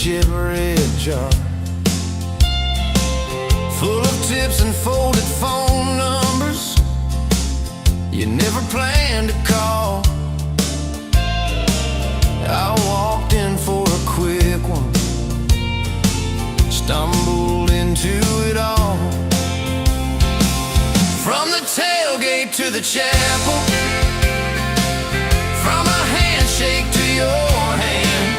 shit red jar full of tips and folded phone numbers you never planned to call. I walked in for a quick one, stumbled into it all. From the tailgate to the chapel, from a handshake to your hand,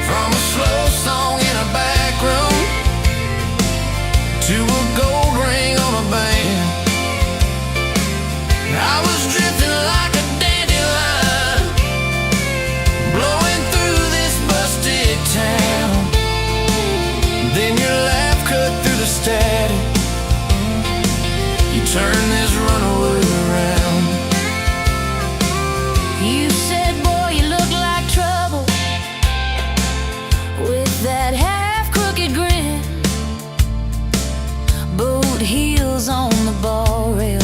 from a slow song in a back room to a gold ring on a band. I was drifting like a dandelion, blowing through this busted town. Then your laugh cut through the static, you turn this runaway around. You said, boy, you look like trouble, with that half-crooked grin, boot heels on the bar rail.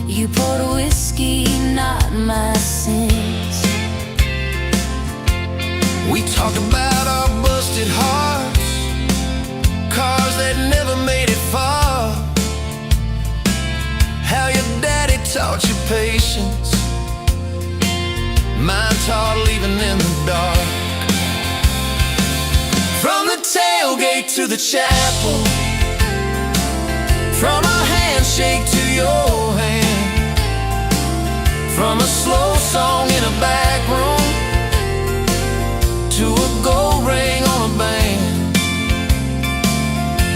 You poured whiskey, not my sins. We talked about our busted hearts, cars that never made it far, how your daddy taught you patience, mine taught leaving in the dark. From the tailgate to the chapel, from a handshake to your hand, from a slow song in a back room to a gold ring on a band.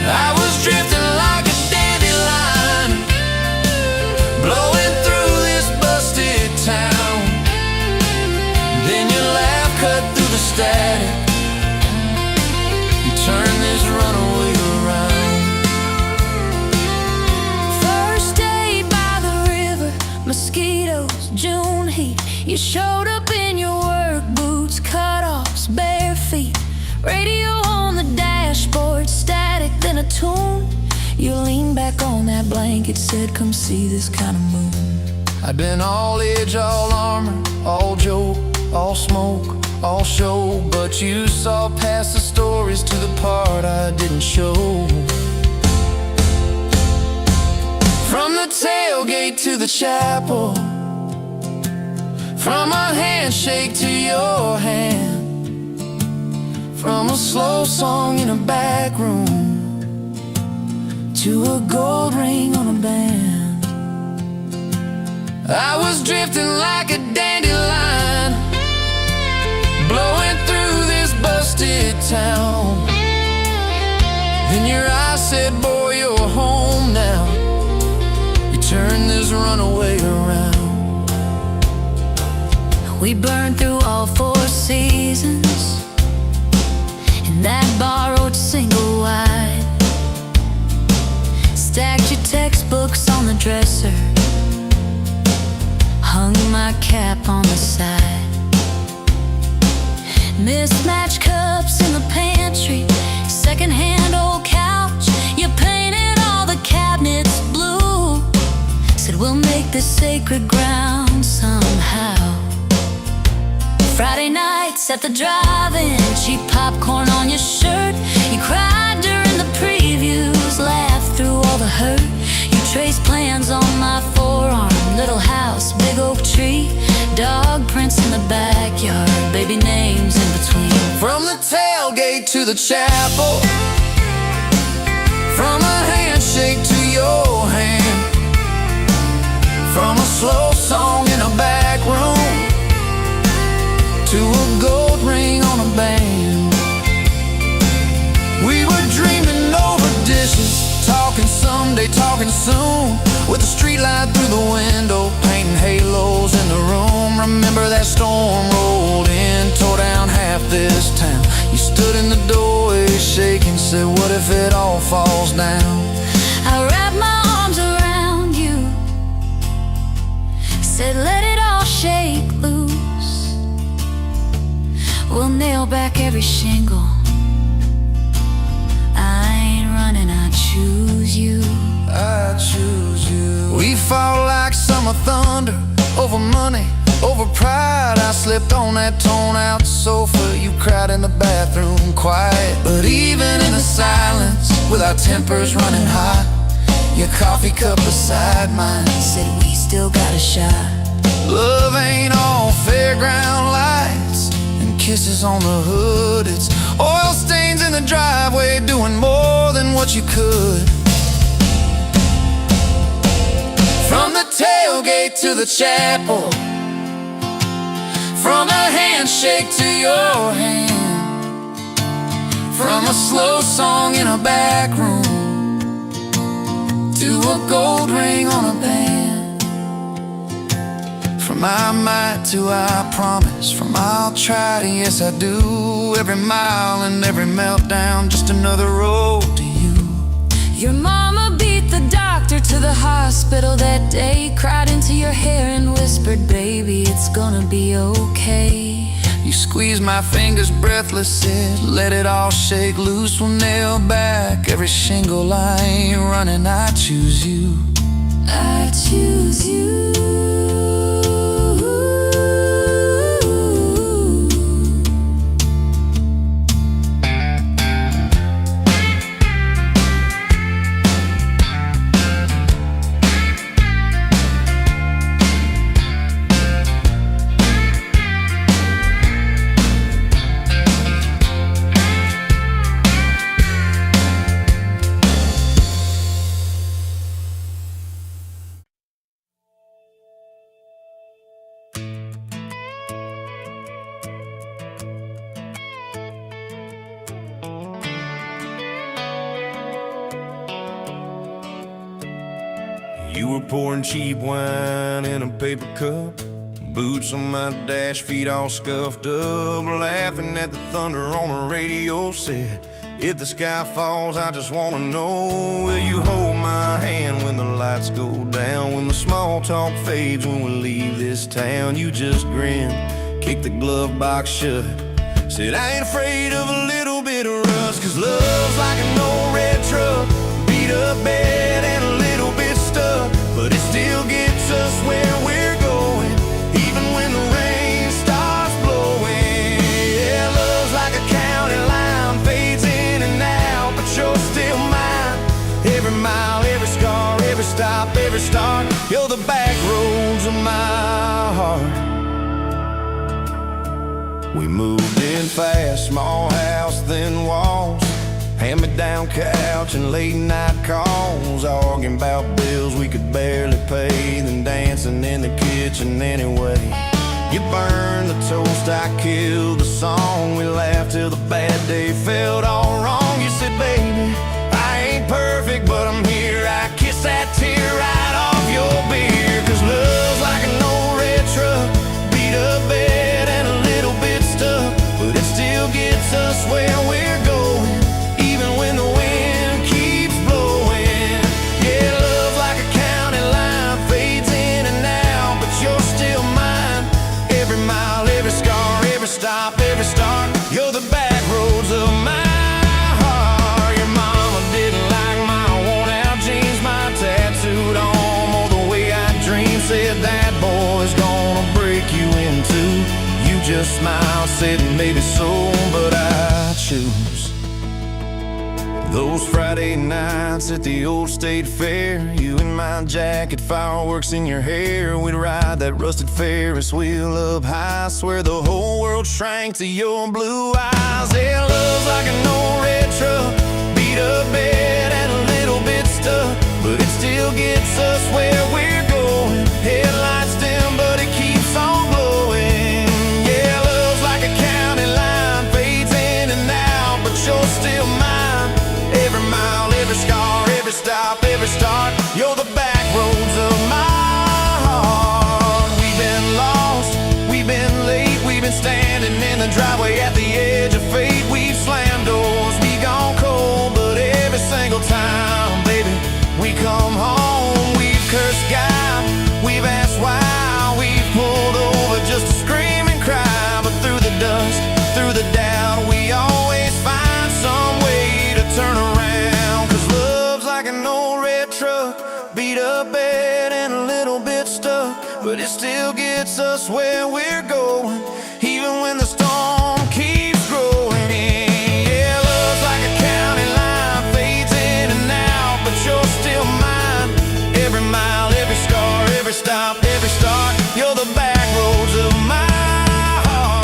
I was drifting like a dandelion, blowing through this busted town. Then your laugh cut through the static, you turn this runaway around. First day by the river, mosquitoes, June heat. You showed up in your work boots, cut-offs, bare feet, radio on the dashboard, static, then a tune. You leaned back on that blanket, said, come see this kind of moon. I'd been all edge, all armor, all joke, all smoke, all show, but you saw past the stories to the part I didn't show. From the tailgate to the chapel, from a handshake to your hand, from a slow song in a back room to a gold ring on a band. I was drifting like a dandelion, blowing through this busted town. Then your eyes said, boy, you're home now. You turned this runaway around. We burned through all 4 seasons in that borrowed single wide, stacked your textbooks on the dresser, hung my cap on the side. Mismatched cups in the pantry, secondhand old couch. You painted all the cabinets blue, said we'll make this sacred ground somehow. Friday nights at the drive-in, cheap popcorn on your shirt. You cried during the previews, laughed through all the hurt. You traced plans on my forearm, little house, big oak tree, dog prints in the backyard, baby names in between. From the tailgate to the chapel, from a handshake to your hand, from a slow song in a back room to a gold ring on a band. We were dreaming over dishes, talking someday, talking soon, with a street light through the window, painting halos in the room. Remember that storm rolled in, tore down half this town. You stood in the doorway shaking, said, what if it all falls down? I wrapped my arms around you, said let it all shake loose. We'll nail back every shingle, I ain't running, I choose you. I choose you. We fought like summer thunder over money, Over pride, I slipped on that torn-out sofa. You cried in the bathroom, quiet. But even in the silence, with our tempers running hot, your coffee cup beside mine said we still got a shot. Love ain't all fairground lights and kisses on the hood. It's oil stains in the driveway, doing more than what you could. From the tailgate to the chapel, from a handshake to your hand, from a slow song in a back room to a gold ring on a band. From I might to I promise, from I'll try to yes I do. Every mile and every meltdown, just another road to you. Your mama beat the doctor to the hospital that day, cried into your hair and whispered, baby, it's gonna be okay. You squeezed my fingers breathless, said, let it all shake loose. We'll nail back every shingle. I ain't running, I choose you. I choose you. You were pouring cheap wine in a paper cup, boots on my dash, feet all scuffed up, laughing at the thunder on the radio. Said, if the sky falls, I just wanna know, will you hold my hand when the lights go down, when the small talk fades, when we leave this town? You just grinned, kicked the glove box shut, said, I ain't afraid of a little bit of rust, 'cause love's like an old red truck, beat up bed and a little bit stuck, but it still gets us where we're going, even when the rain starts blowing. Yeah, love's like a county line, fades in and out, but you're still mine. Every mile, every scar, every stop, every start, you're the back roads of my heart. We moved in fast, small house, thin walls, hand-me-down couch and late-night calls, arguing about bills we could barely pay, then dancing in the kitchen anyway. You burned the toast, I killed the song, we laughed till the bad day felt all wrong. You said, baby, I ain't perfect, but I'm here. I kiss that tear right off your beer, 'cause love's like an old red truck, beat up bed and a little bit stuck, but it still gets us where we're going, even when the wind keeps blowing. Yeah, love's like a county line, fades in and out, but you're still mine. Every mile, every scar, every stop, every start, you're the back roads of my heart. Your mama didn't like my worn-out jeans, my tattooed arm, or the way I dreamed. Said that boy's gonna break you in two. You just smiled, said maybe so, but I choose those Friday nights at the old state fair, you in my jacket, fireworks in your hair. We'd ride that rusted Ferris wheel up high, swear the whole world shrank to your blue eyes. Yeah, love's like an old red truck, beat up bed and a little bit stuck, but it still gets us where we're going. Headlights dim, but it keeps on glowing. Yeah, love's like a county line, fades in and out, but you're still mine. Every mile, every scar, every stop, every start, you're the back roads of my heart. We've been lost, we've been late, we've been standing in the driveway at the edge of fate. We've slammed doors, we gone cold, but every single time, baby, we come home. We've cursed God, we've asked why, we've pulled over just to scream and cry, but through the dust, through the doubt, we always find some way to turn around. 'Cause love's like an old red truck, beat up bed and a little bit stuck, but it still gets gets us where we're going, even when the storm keeps growing. Yeah, love's like a county line, fades in and out, but you're still mine. Every mile, every scar, every stop, every start, you're the back roads of my heart.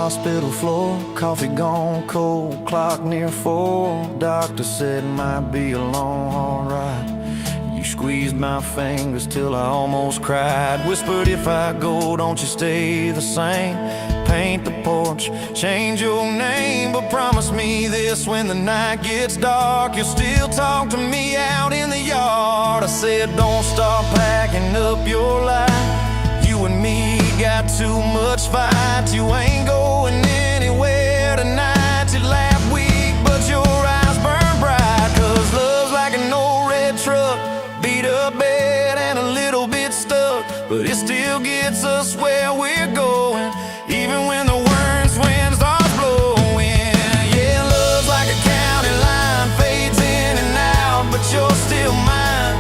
Hospital floor, coffee gone cold, clock near 4. Doctor said it might be a long, hard ride. You squeezed my fingers till I almost cried. Whispered, if I go, don't you stay the same. Paint the porch, change your name, but promise me this: when the night gets dark, you'll still talk to me out in the yard. I said, don't stop packing up your life. You and me got too much fight. You ain't going anywhere tonight. You laugh weak, but your eyes burn bright. 'Cause love's like an old red truck, beat up bed and a little bit stuck, but it still gets us where we're going, even when the worst wind starts blowing. Yeah, love's like a county line, fades in and out, but you're still mine.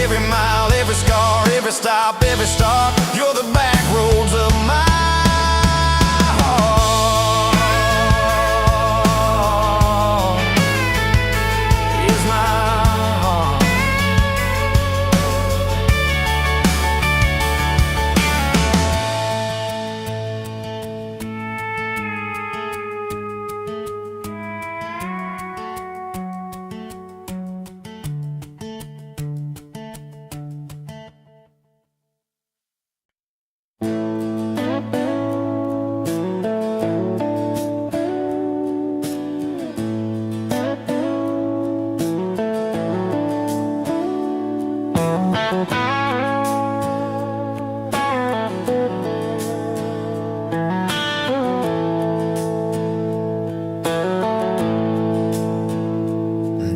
Every mile, every scar, every stop, every start, you're the back roads of my heart. Is my heart.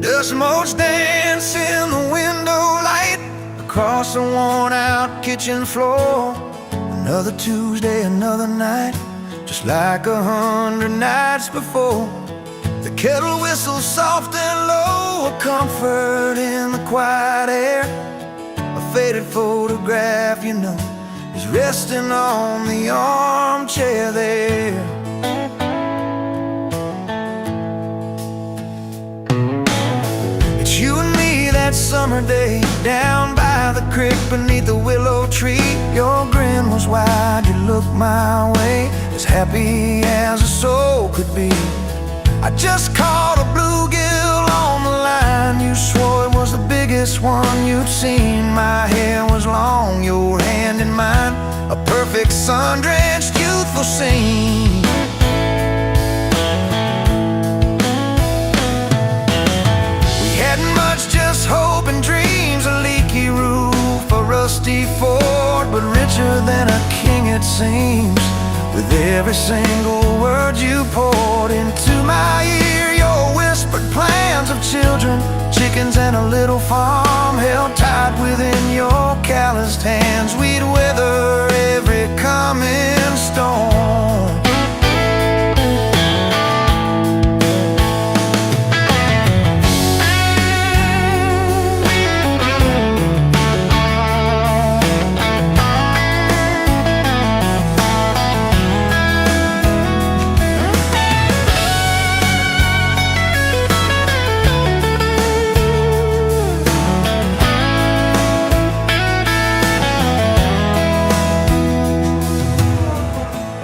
Dust motes dance in the window light across the worn-out kitchen floor. Another Tuesday, another night, just like 100 nights before. The kettle whistles soft and low, a comfort in the quiet air. A faded photograph, you know, is resting on the armchair there. It's you and me that summer day, down by the creek beneath the willow tree. Your grin was wide, you looked my way, as happy as a soul could be. I just caught a bluegill on the line. You swore it was the biggest one you'd seen. My hair was long, your hand in mine, a perfect sun-drenched youthful scene. We hadn't much, just hope and dreams, a leaky roof, a rusty fort, but richer than a king it seems. With every single word you poured into my ear, your whispered plans of children, chickens and a little farm, held tight within your calloused hands. We'd weather every coming storm.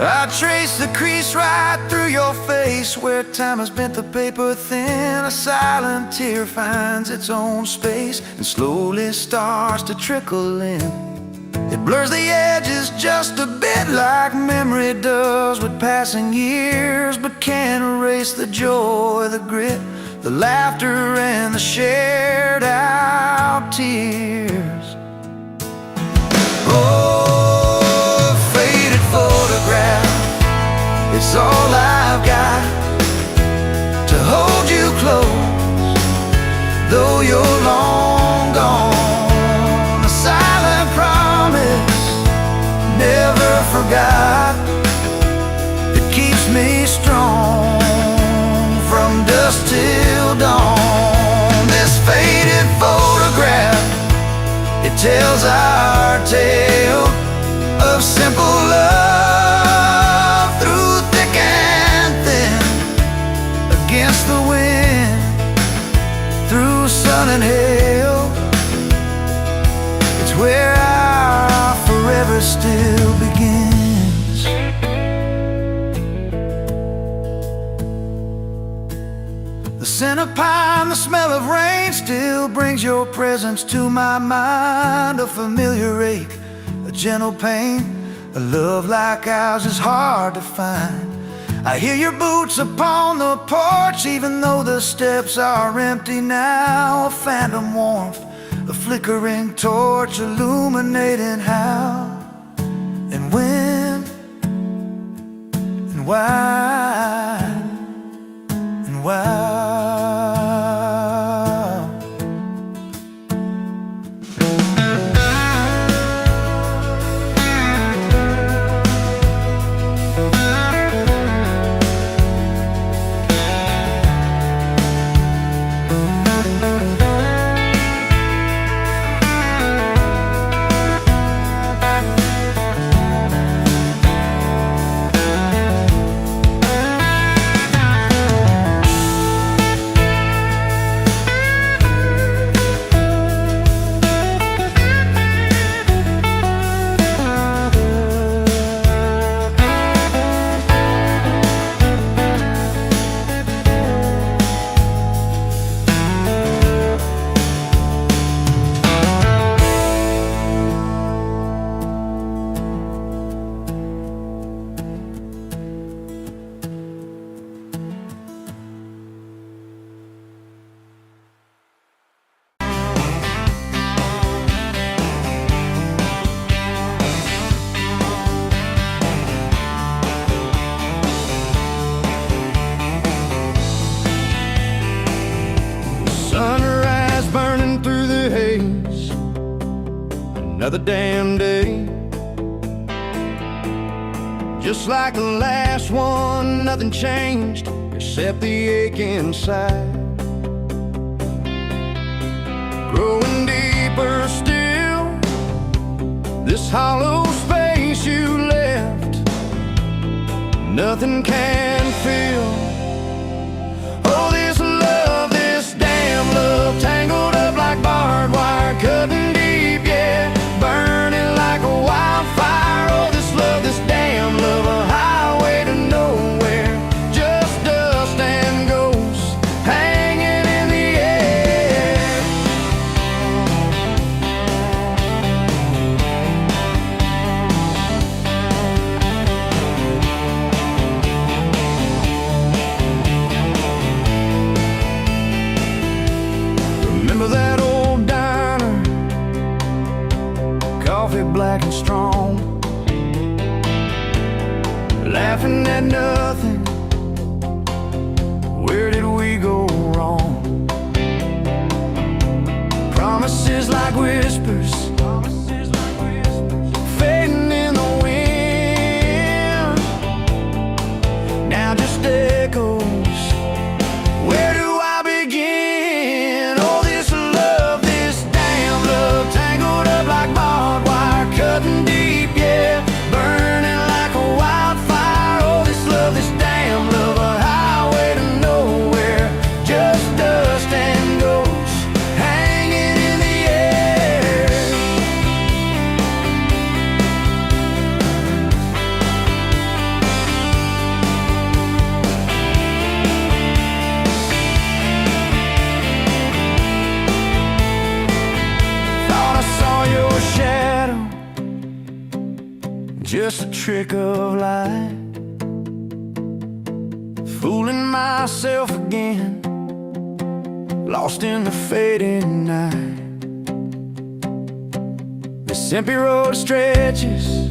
I trace the crease right through your face, where time has bent the paper thin. A silent tear finds its own space and slowly starts to trickle in. It blurs the edges just a bit, like memory does with passing years, but can't erase the joy, the grit, the laughter and the shared out tears. Oh, faded photograph, it's all I've got to hold you close, though you're long gone. A silent promise, never forgot. tells our tale of simple love through thick and thin, against the wind, through sun and hail. It's where our forever still begins. The scent of pine, the smell of rain still brings your presence to my mind. A familiar ache, a gentle pain, a love like ours is hard to find. I hear your boots upon the porch, even though the steps are empty now. A phantom warmth, a flickering torch, illuminating how and when and why and why. Sunrise burning through the haze, another damn day. Just like the last one, nothing changed except the ache inside. Growing deeper still, this hollow space you left, nothing can fill. Oh, this love, this damn love, tangled up like barbed wire, cutting deep, yeah, burning like a wildfire. Oh, this love, this damn love, a highway to nowhere, just dust and ghosts hanging in the air. Remember that old diner, coffee black and strong, laughing at nothing. Where did we go wrong? Promises like whispers, fading in the wind, now just echoes. Where do I begin? Oh, this love, this damn love, tangled up like barbed wire, cutting deep, yeah, burning like a wildfire. Oh, this love, this damn love, a highway to nowhere, just dust and ghosts hanging in the air. Thought I saw your shadow, just a trick of light, fooling myself again, lost in the fading night. This empty road stretches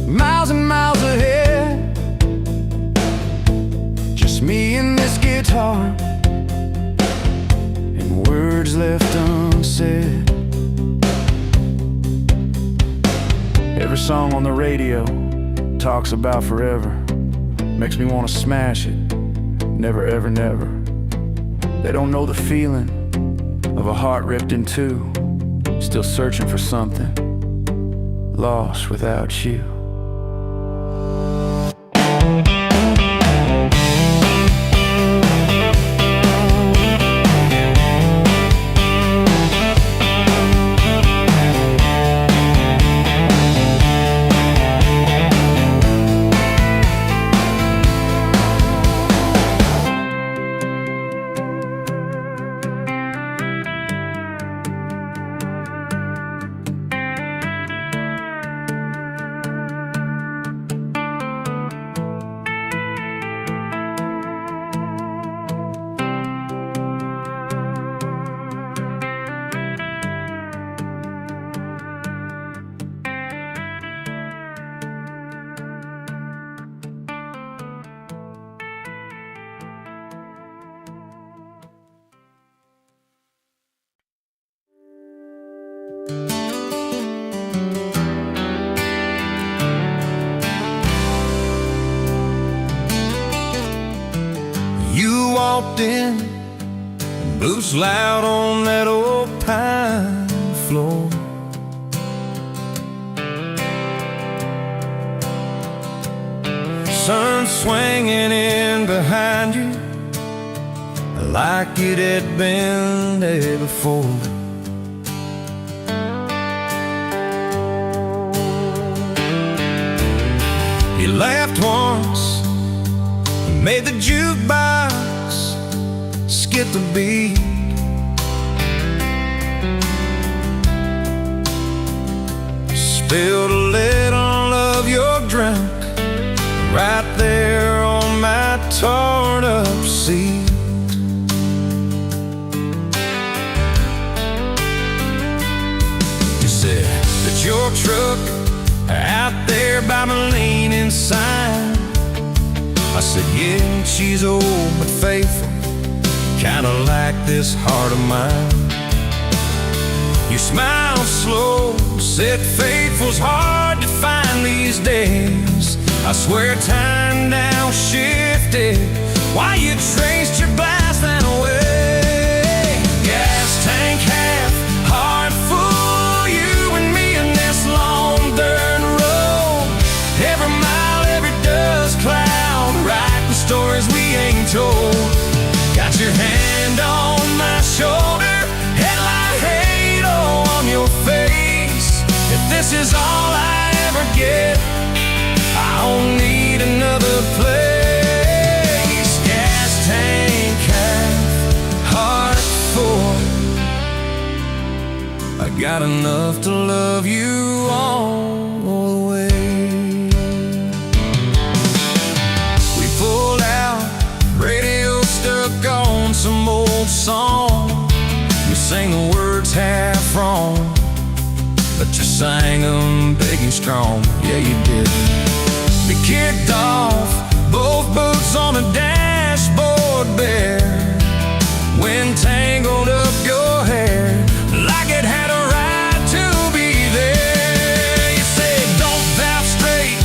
miles and miles ahead, just me and this guitar, and words left unsaid. Every song on the radio talks about forever, makes me want to smash it. Never, ever, never. They don't know the feeling of a heart ripped in two, still searching for something, lost without you. You walked in, boots loud on that old pine floor. Sun swinging in behind you like it had been there before. You laughed once, made the jukebox skip the beat. Spilled a little of your drink right there on my torn up seat. You said that your truck out there by my leaning sign. I said, yeah, she's old but faithful, kinda like this heart of mine. You smiled slow, said faithful's hard to find these days. I swear time now shifted while you traced your blast that away. Gas tank half, heart full, you and me in this long dirt road. Every mile, every dust cloud, writing stories we ain't told. Got your hand on my shoulder, headlight halo on your face. If this is all I ever get, I don't need another place. Gas tank half, heart full. I got enough to love you all the way. We pulled out, radio stuck on some old song. You sang the words half wrong, but you sang them big and strong. Yeah, you did. We kicked off, both boots on the dashboard bare. Wind tangled up your hair like it had a right to be there. You said, don't valve straight,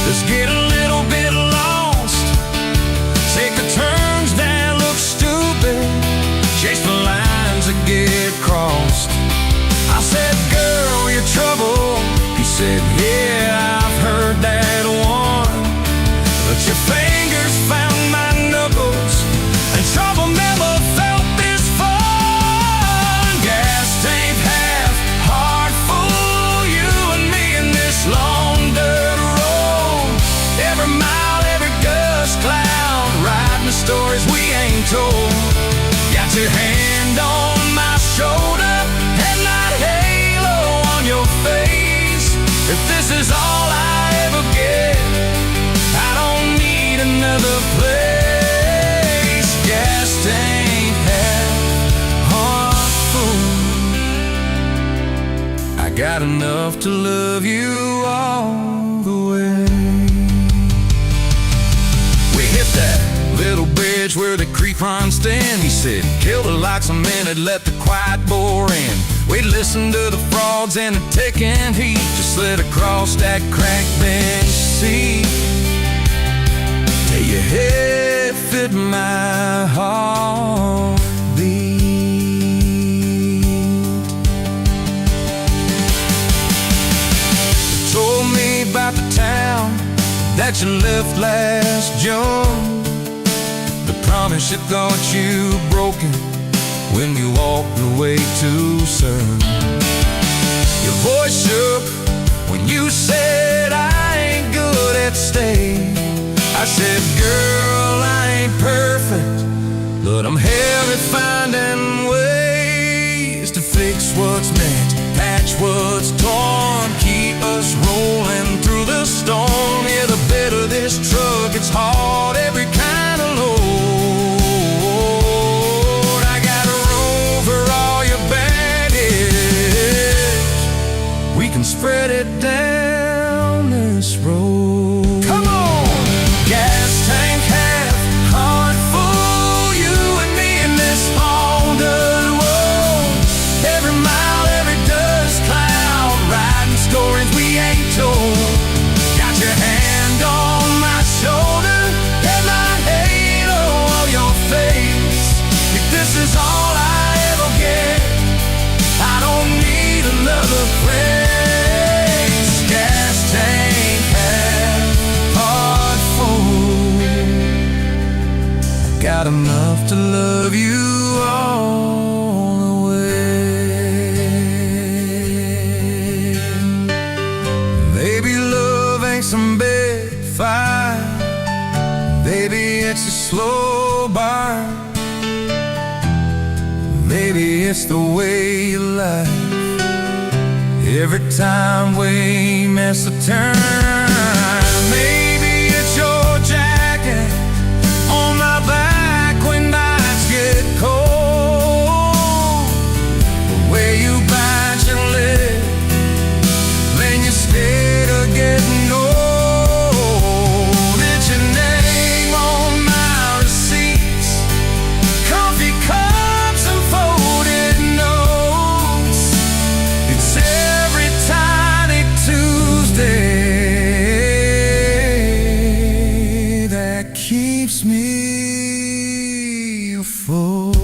let's get a little bit lost. Take the turns that look stupid, chase the lines that get crossed. I said, girl, you're trouble. He said, yeah, I've heard that one. But your fingers found my knuckles, and trouble never felt this fun. Gas tank half, heart full, you and me in this long dirt road. Every mile, every gust cloud, writing the stories we ain't told. Got your hand on my shoulder, headlight halo on your face. If this is all I ever get, I don't need another place. Gas tank half, heart full. I got enough to love you all the way. We hit that little bridge where the creek runs thin. He said, kill the lights a minute, let the quiet bore in. We'd listen to the frogs and the ticking heat, just slid across that crack bench seat till your head fit my heartbeat. that you left last June, the promise you thought you broken when you walked away too soon. Your voice shook when you said I ain't good at staying. I said, girl, I ain't perfect, but I'm hell at finding ways to fix what's meant, patch what's torn, keep us rolling through the storm. Yeah, the bed of this truck, it's hard, every kind of load. I got room for all your baggage. We can spread it down this road. Come on! Gas tank half, heart full, you and me in this haunted world. Every mile, every dust cloud, riding stories we ain't told. Got your hand on my shoulder, and my halo of your face. If this is all I ever get, I don't need another place. Gas tank half, heart full. Got enough to love you all the way. Maybe love ain't some big fight, maybe it's a slow burn, maybe it's the way you lie. Every time we miss a turn, maybe it's your jacket on my back when nights get cold. The way you bite your lip, then you stay to getting old. It's your name on my receipts, coffee cups and folded notes. It's every tiny Tuesday that keeps me afloat.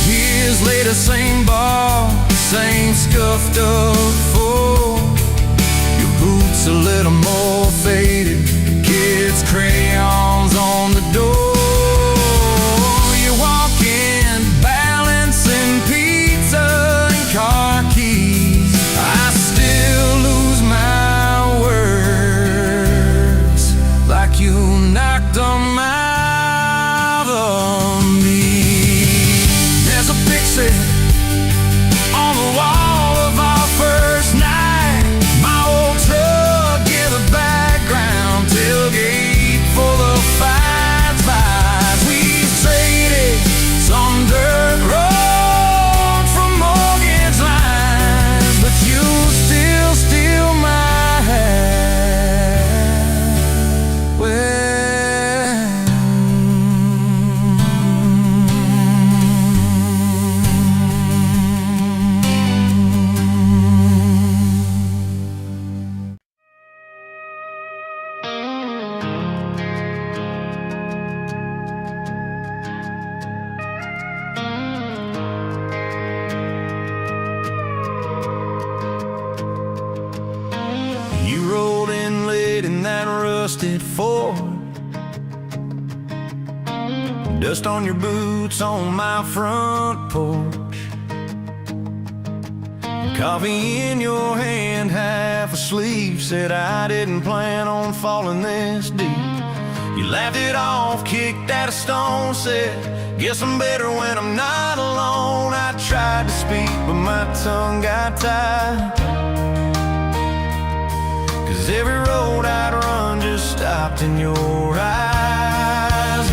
Years later, same bar, same scuffed up floor. Your boots a little more faded, kids' crayons on the door. You walk in, balancing pizza and car keys. I still lose my words, like you knocked them out of me. There's a picture on the wall of our first night. My old truck in the background, tailgate full of fights. We traded some dirt road for mortgage lines, but you still steal my hat. Well, you rolled in late in that rusted Ford, dust on your boots on my front porch, coffee in your hand, half asleep. Said I didn't plan on falling this deep. You laughed it off, kicked at a stone, said, guess I'm better when I'm not alone. I tried to speak, but my tongue got tied, 'cause every road I'd run just stopped in your eyes.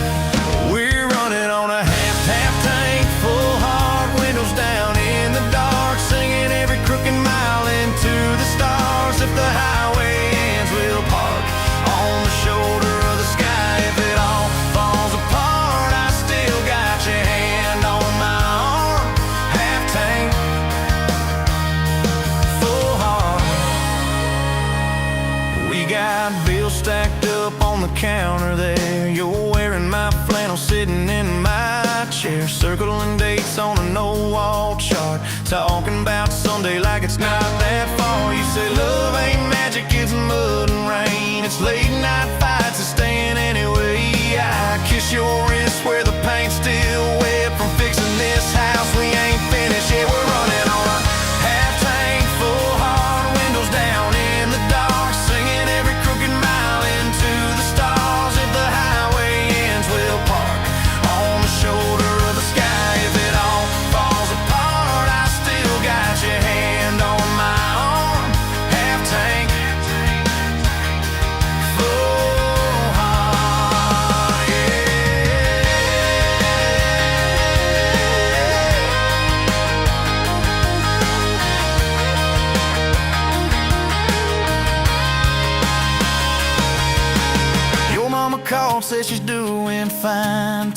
We're running on a half tank, full heart, windows down in the dark, singing every crooked mile into the stars. If the highway ends, we'll park on the shoulder of the sky. If it all falls apart, I still got your hand on my arm. Half tank, full heart. We got bills stacked up on the counter there. You're wearing my flannel, sitting in my chair, circling dates on a no-wall chart, talking about someday like it's not that far. You say love ain't magic,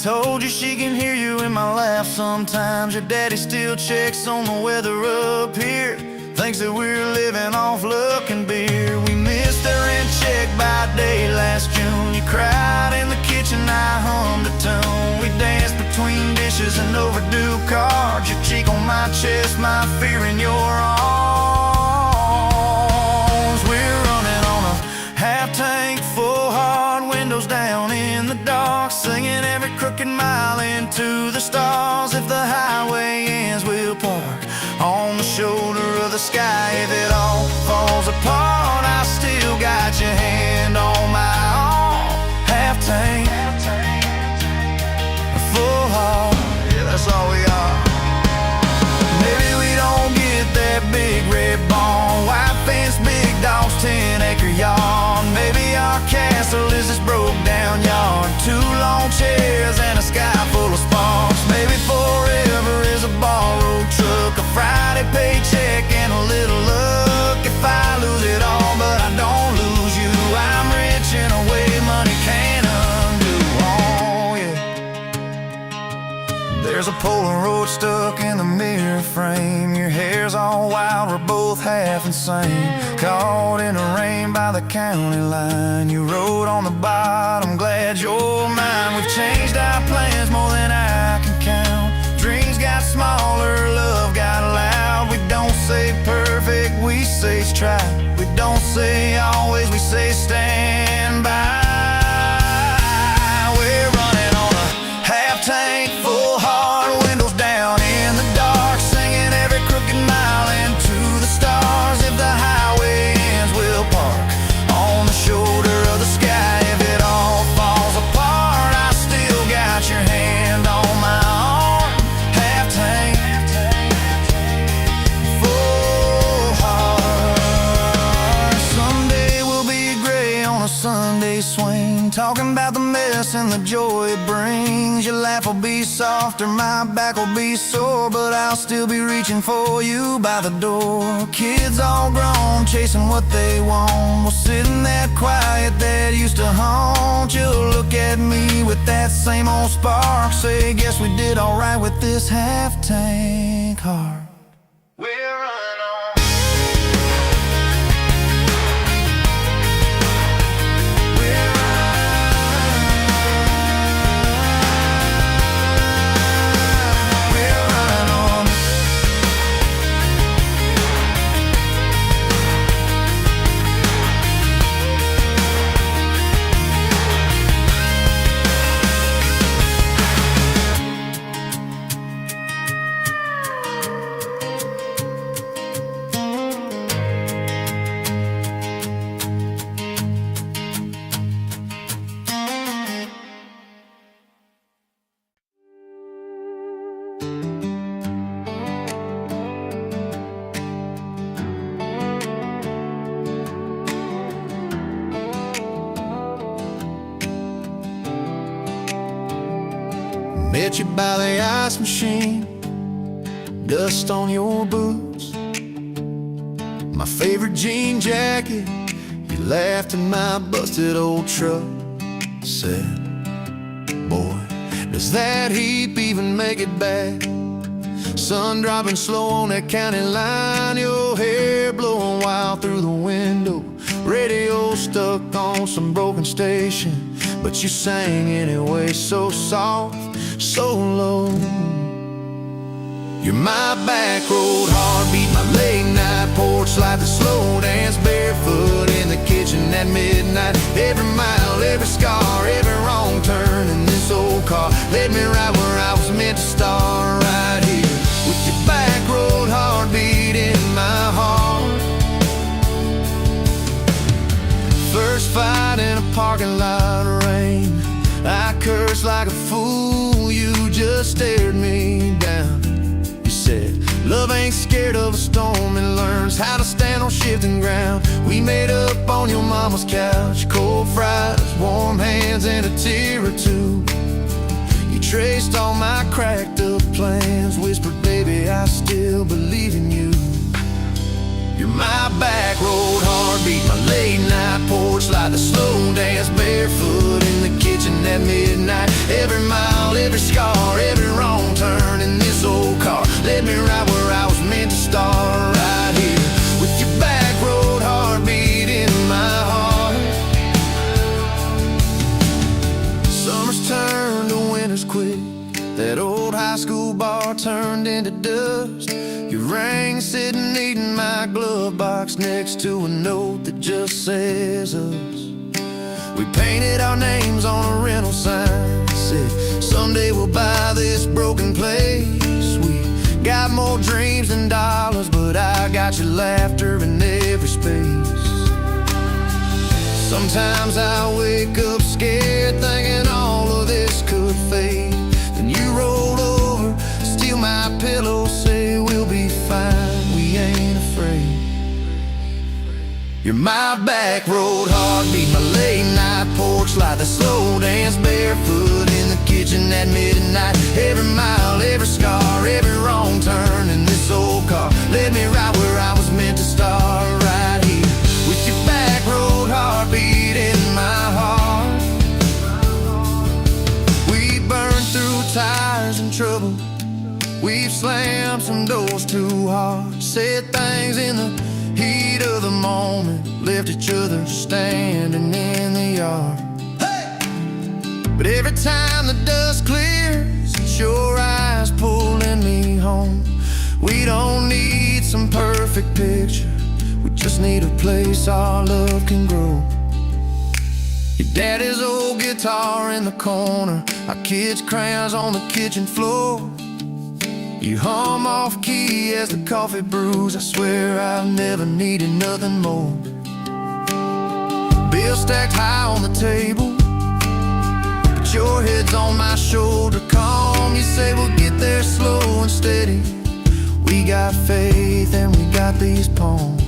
told you she can hear you in my laugh sometimes. Your daddy still checks on the weather up here, thinks that we're living off luck and beer. We missed our rent check by day last June. You cried in the kitchen, I hummed a tune. We danced between dishes and overdue cards. Your cheek on my chest, my fear in your arms. We're running on a half tank full, hard windows down in the dark, singing every crooked mile into the stars. If the highway ends, we'll park on the shoulder of the sky. If it all falls apart, I still got your hand on my arm. Half tank, a full heart, yeah, that's all we are. Maybe we don't get that big red barn, white fence, big dogs, 10-acre yard. Maybe our castle is this broke down yard, 2 long chairs and a sky full of sparks. Maybe forever is a borrowed truck, a Friday paycheck and a little luck. If I lose it all but I don't lose you, I'm rich in a way money can't undo. Oh yeah. There's a Polaroid stuck in the mirror frame. Your hair's all wild, we're both half insane. Caught in the rain by the county line. You wrote on the bottom, glad you're mine. We've changed our plans more than I can count. Dreams got smaller, love got loud. We don't say perfect, we say strive. We don't say always, we say stand by. We're running on a half tank full, hard windows down in the dark, singing every crooked mile into the stars. If the highway ends, we'll park on the shoulder of the sky. If it all falls apart, I still got your hand on my arm. Half tank, full heart. Someday we'll be gray on a Sunday swing, talking about the mess and the joy it brings. Your laugh will be softer, my back will be sore, but I'll still be reaching for you by the door. Kids all grown, chasing what they want. We'll sit in that quiet that used to haunt. You'll look at me with that same old spark, say, guess we did alright with this half tank heart. We're running on. We're running on. Met you by the ice machine, dust on your boots, my favorite jean jacket. You laughed at my busted old truck, said, boy, does that heap even make it back? Sun dropping slow on that county line, your hair blowing wild through the window, radio stuck on some broken station, but you sang anyway, so soft, so low. You're my back road heartbeat, my late night porch light, the slow dance barefoot in the kitchen at midnight. Every mile, every scar, every wrong turn in this old car led me right where I was meant to start, right here with your back road heartbeat in my heart. First fight in a parking lot of rain, I cursed like a fool, you just stared me down. You said, love ain't scared of a storm and learns how to stand on shifting ground. We made up on your mama's couch, cold fries, warm hands and a tear or two. You traced all my cracked up plans, whispered, baby, I still believe in you. You're my back road heartbeat, my late night porch light, the slow dance barefoot in the kitchen at midnight. Every mile, every scar, every wrong turn in this old car led me right where I was meant to start, right here with your back road heartbeat in my heart. Summers turned to winters quick, that old high school bar turned into dust. Your ring sitting neat in my glove box next to a note that just says us. We painted our names on a rental sign, said someday we'll buy this broken place. We got more dreams than dollars, but I got your laughter in every space. Sometimes I wake up scared, thinking all of this could fade. Then you roll over, steal my pillow, say we'll be fine, we ain't afraid. You're my back road heartbeat, my late night porch light, the slow dance barefoot in the kitchen at midnight. Every mile, every scar, every wrong turn in this old car led me right where I was meant to start, right here with your back road heartbeat in my heart. We burned through tires and trouble, we've slammed some doors too hard, said things in the heat of the moment, left each other standing in the yard. Hey! But every time the dust clears, it's your eyes pulling me home. We don't need some perfect picture, we just need a place our love can grow. Your daddy's old guitar in the corner, our kids' crayons on the kitchen floor. You hum off key as the coffee brews, I swear I've never needed nothing more. Bills stacked high on the table, but your head's on my shoulder, calm. You say we'll get there slow and steady. We got faith and we got these palms.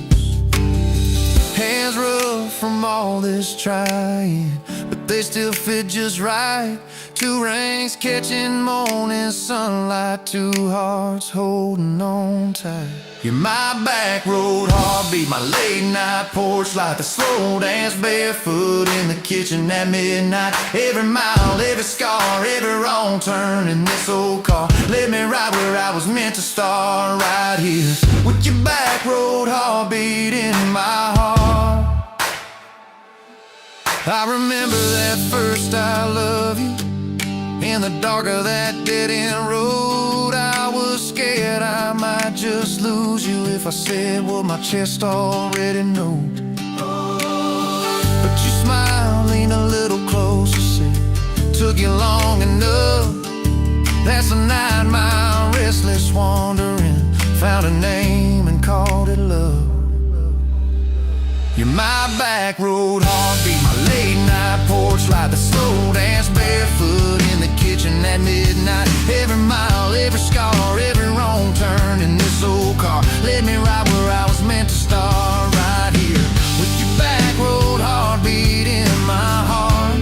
Hands rough from all this trying, but they still fit just right. Two rings catching morning sunlight, two hearts holding on tight. You're my back road heartbeat, my late night porch light, the slow dance barefoot in the kitchen at midnight. Every mile, every scar, every wrong turn in this old car led me right where I was meant to start, right here with your back road heartbeat in my heart. I remember that first I love you, in the dark of that dead-end road. I was scared I might just lose you if I said what my chest already knows. But you smiled, leaned a little closer, said, took you long enough. That's a 9-mile restless wandering, found a name and called it love. You're my back road heartbeat, my late night porch light, the slow dance barefoot in the kitchen at midnight. Every mile, every scar, every wrong turn in this old car led me right where I was meant to start, right here with your back road heartbeat in my heart.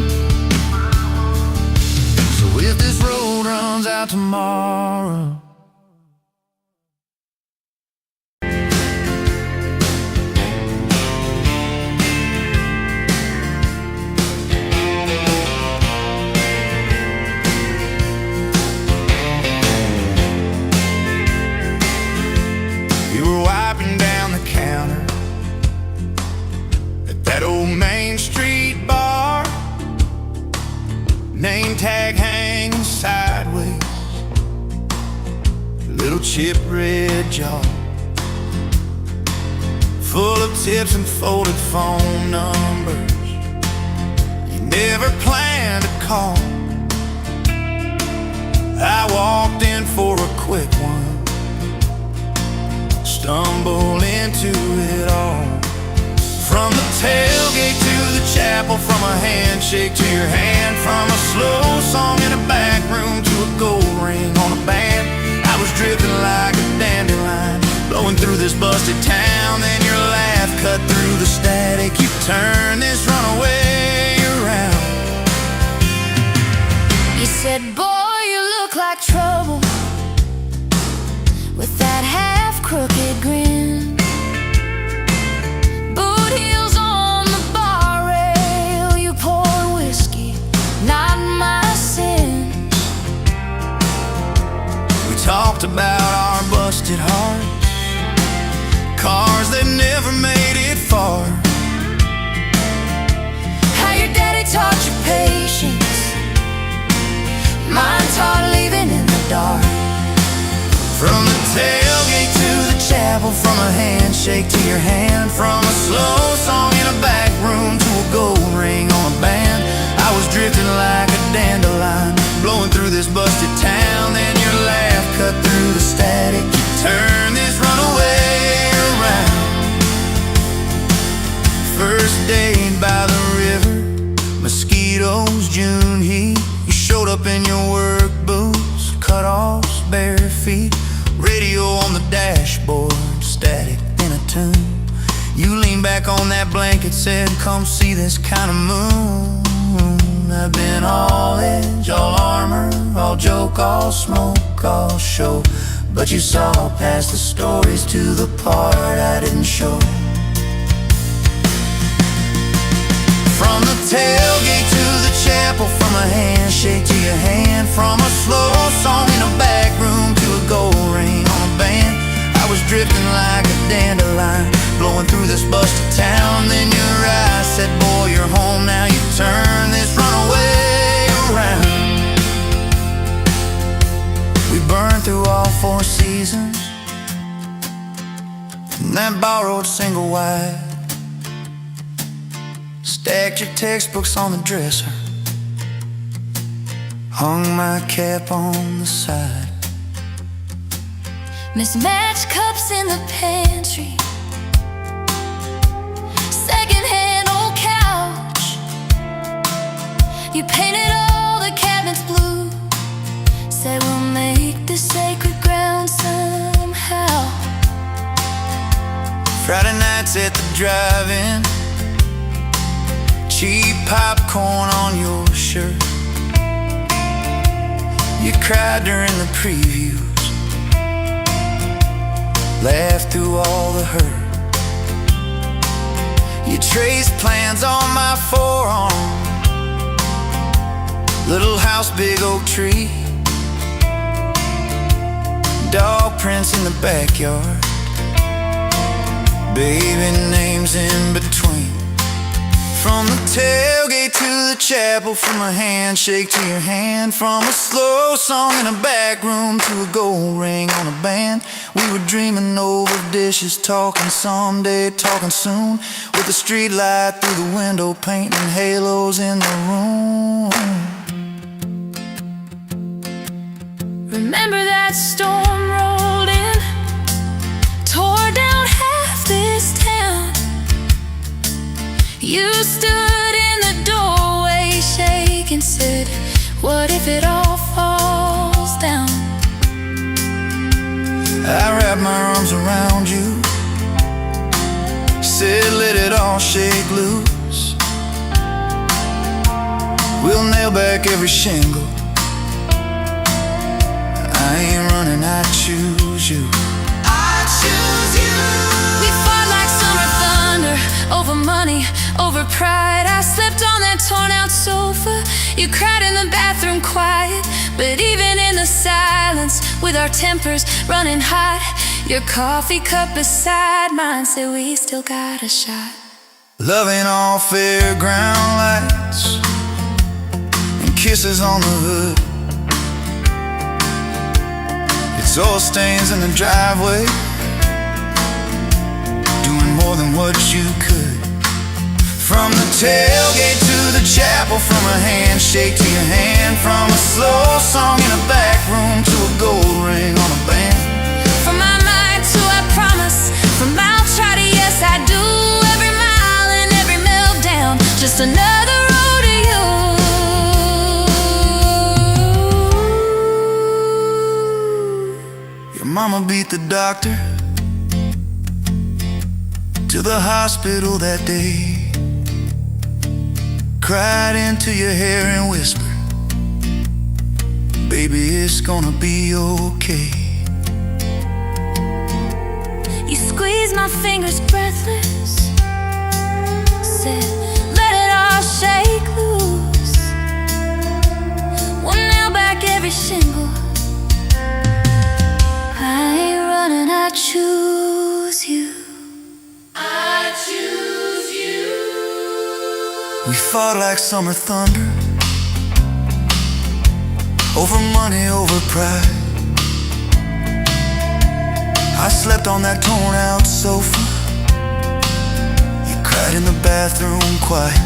So if this road runs out tomorrow, that old Main Street bar, name tag hanging sideways, little chip red jar full of tips and folded phone numbers you never planned to call. I walked in for a quick one, stumbled into it all. From the tailgate to the chapel, from a handshake to your hand, from a slow song in a back room to a gold ring on a band. I was drifting like a dandelion, blowing through this busted town. Then your laugh cut through the static, you turned this runaway around. You said, boy, you look like trouble, with that half-crooked grin. talked about our busted hearts, cars that never made it far. How your daddy taught you patience, mine taught living in the dark. From the tailgate to the chapel, from a handshake to your hand, from a slow song in a back room to a gold ring on a band. I was drifting like a dandelion, blowing through this busted town. Then your laugh cut through the static, you turned this runaway around. First date by the river, mosquitoes, June heat. You showed up in your work boots, cut-offs, bare feet, radio on the dashboard, static in a tune. You leaned back on that blanket, said, come see this kind of moon. I've been all edge, all armor, all joke, all smoke, all show, but you saw past the stories to the part I didn't show. From the tailgate to the chapel, from a handshake to your hand, from a slow song in a back room to a gold ring on a band. I was drifting like a dandelion, blowing through this busted town. Then your eyes said, boy, you're home now. You turn this runaway around. We burned through all 4 seasons in that borrowed single wide. Stacked your textbooks on the dresser, hung my cap on the side. Mismatched cups in the pantry, secondhand old couch. You painted all the cabinets blue, said we'll make this sacred ground somehow. Friday nights at the drive-in, cheap popcorn on your shirt. You cried during the previews, laughed through all the hurt. You traced plans on my forearm, little house, big oak tree, dog prints in the backyard, baby names in between. From the tailgate to the chapel, from a handshake to your hand, from a slow song in a back room to a gold ring on a band. We were dreaming over dishes, talking someday, talking soon, with the street light through the window, painting halos in the room. Remember that storm rolled in, tore down half this town. You stood in the doorway, shaking, said, what if it all falls down? I wrapped my arms around you, said let it all shake loose. We'll nail back every shingle, I ain't running, I choose you. I choose you. We fought like summer thunder, over money, over pride. I slept on that torn out sofa, you cried in the bathroom quiet. But even in the silence, with our tempers running hot, your coffee cup beside mine said we still got a shot. Loving all fairground lights and kisses on the hood. It's oil stains in the driveway, doing more than what you could. From the tailgate to the chapel, from a handshake to your hand, from a slow song in a back room to a gold ring on a band. From my mind to I promise, from mouth try to yes I do, every mile and every meltdown, just another road to you. Your mama beat the doctor to the hospital that day, cried into your hair and whispered, baby, it's gonna be okay. You squeezed my fingers breathless, said let it all shake loose. We'll nail back every shingle, We fought like summer thunder, over money, over pride. I slept on that torn out sofa, you cried in the bathroom quiet.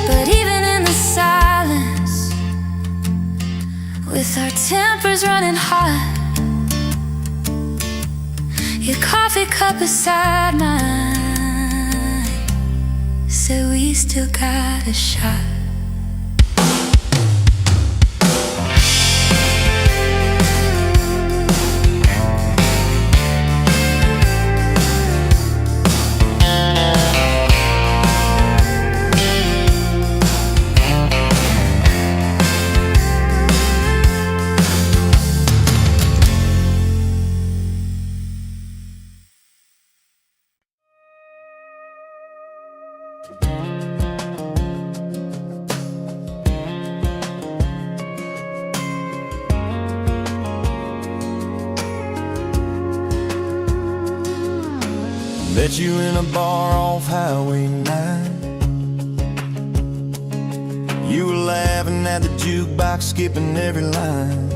But even in the silence, with our tempers running hot, your coffee cup beside mine said we still got a shot. Met you in a bar off Highway 9. You were laughing at the jukebox, skipping every line.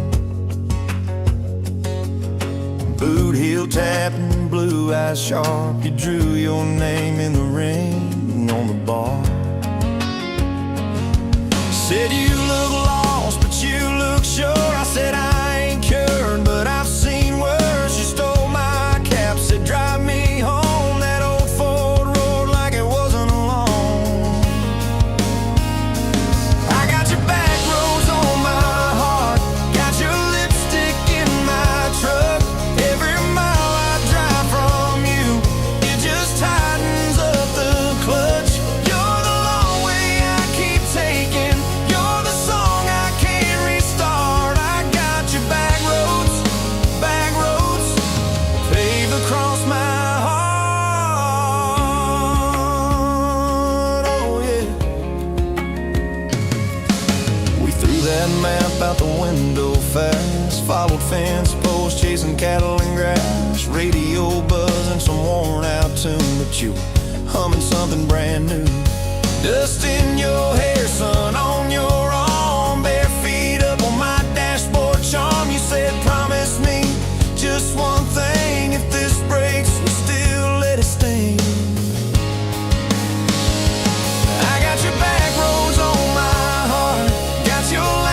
Boot heel tapping, blue eyes sharp, you drew your name in the ring on the bar. Said you look lost, but you look sure. I said I ain't cured, but I've seen worse. You stole my cap, said drive me home. Out the window fast, followed fence posts, chasing cattle and grass, radio buzzing some worn out tune, but you were humming something brand new. Dust in your hair, sun on your arm, bare feet up on my dashboard charm. You said promise me just one thing, if this breaks you still let it sting. I got your back roads on my heart, got your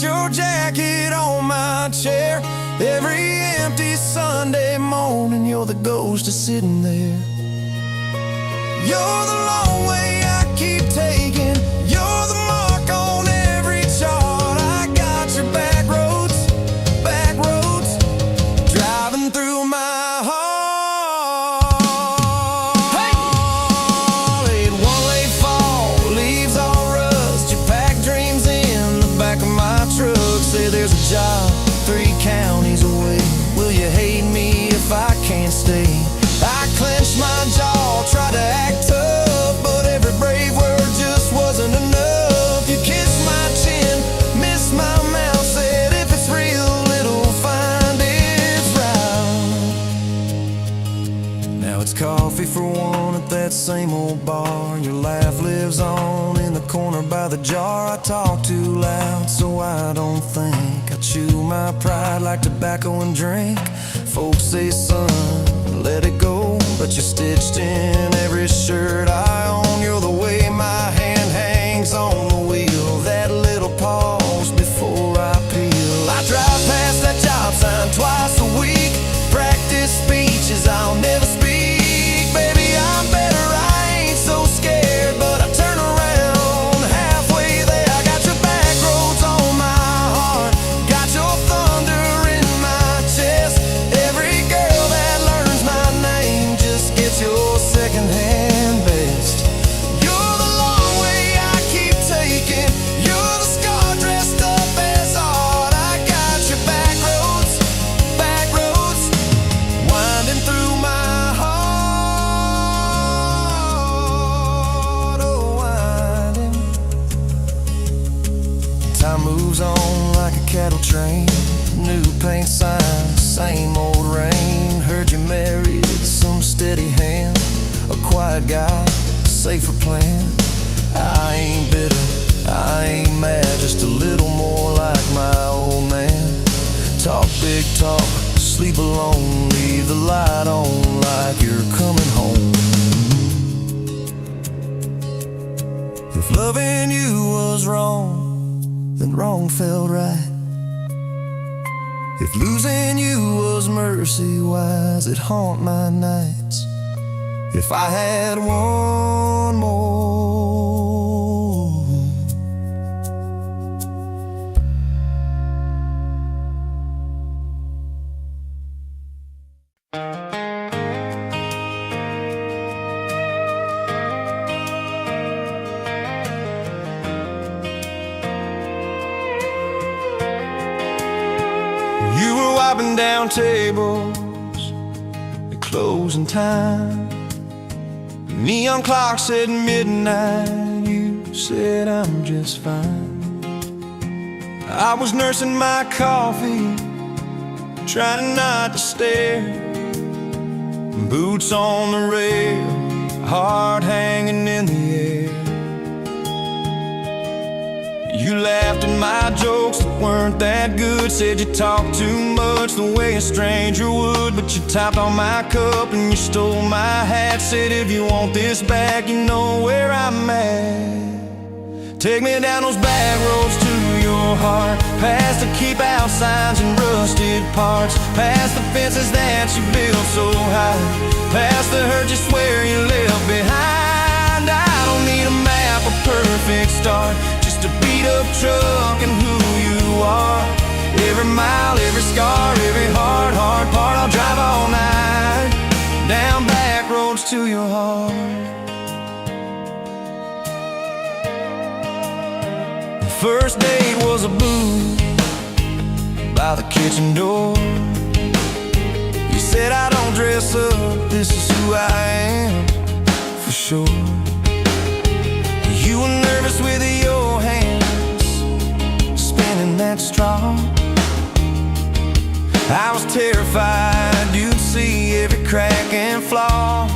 your jacket on my chair. Every empty Sunday morning, you're the ghost of sitting there. You're the long way I keep taking, you're the mark on every chart. I got your back roads, driving through my heart. Hey! Late one late fall, leaves all rust, you pack dreams in the back of my truck. Say there's a job 3 counties away, will you hate me if I can't stay? I clenched my jaw, tried to act tough, but every brave word just wasn't enough. You kissed my chin, missed my mouth, said if it's real it'll find its route. Now it's coffee for one at that same old bar. Your laugh lives on in the corner by the jar. I talk too loud so I don't think, I chew my pride like tobacco and drink. Folks say son, let it go, but you're stitched in every shirt I own. You're the way my hand hangs on the wheel, that little pause before I pick steady hand, a quiet guy, safer plan. I ain't bitter, I ain't mad, just a little more like my old man. Talk big talk, sleep alone, leave the light on like you're coming home. If loving you was wrong, then wrong felt right. If losing you was mercy, why's it haunt my nights? If I had one more, you were wiping down tables at closing time. Neon clock said midnight, you said I'm just fine. I was nursing my coffee, trying not to stare. Boots on the rail, heart hanging in the air. You laughed at my jokes that weren't that good. Said you talked too much the way a stranger would. But you topped on my cup and you stole my hat. Said if you want this back, you know where I'm at. Take me down those back roads to your heart, past the keep out signs and rusted parts, past the fences that you built so high, past the hurt you swear you left behind. I don't need a map, a perfect start, just a beat up truck and who you are. Every mile, every scar, every hard part, I'll drive all night down back roads to your heart. The first date was a booth by the kitchen door. You said I don't dress up, this is who I am, for sure. You were nervous with your hands spinning that straw. I was terrified you'd see every crack and flaw.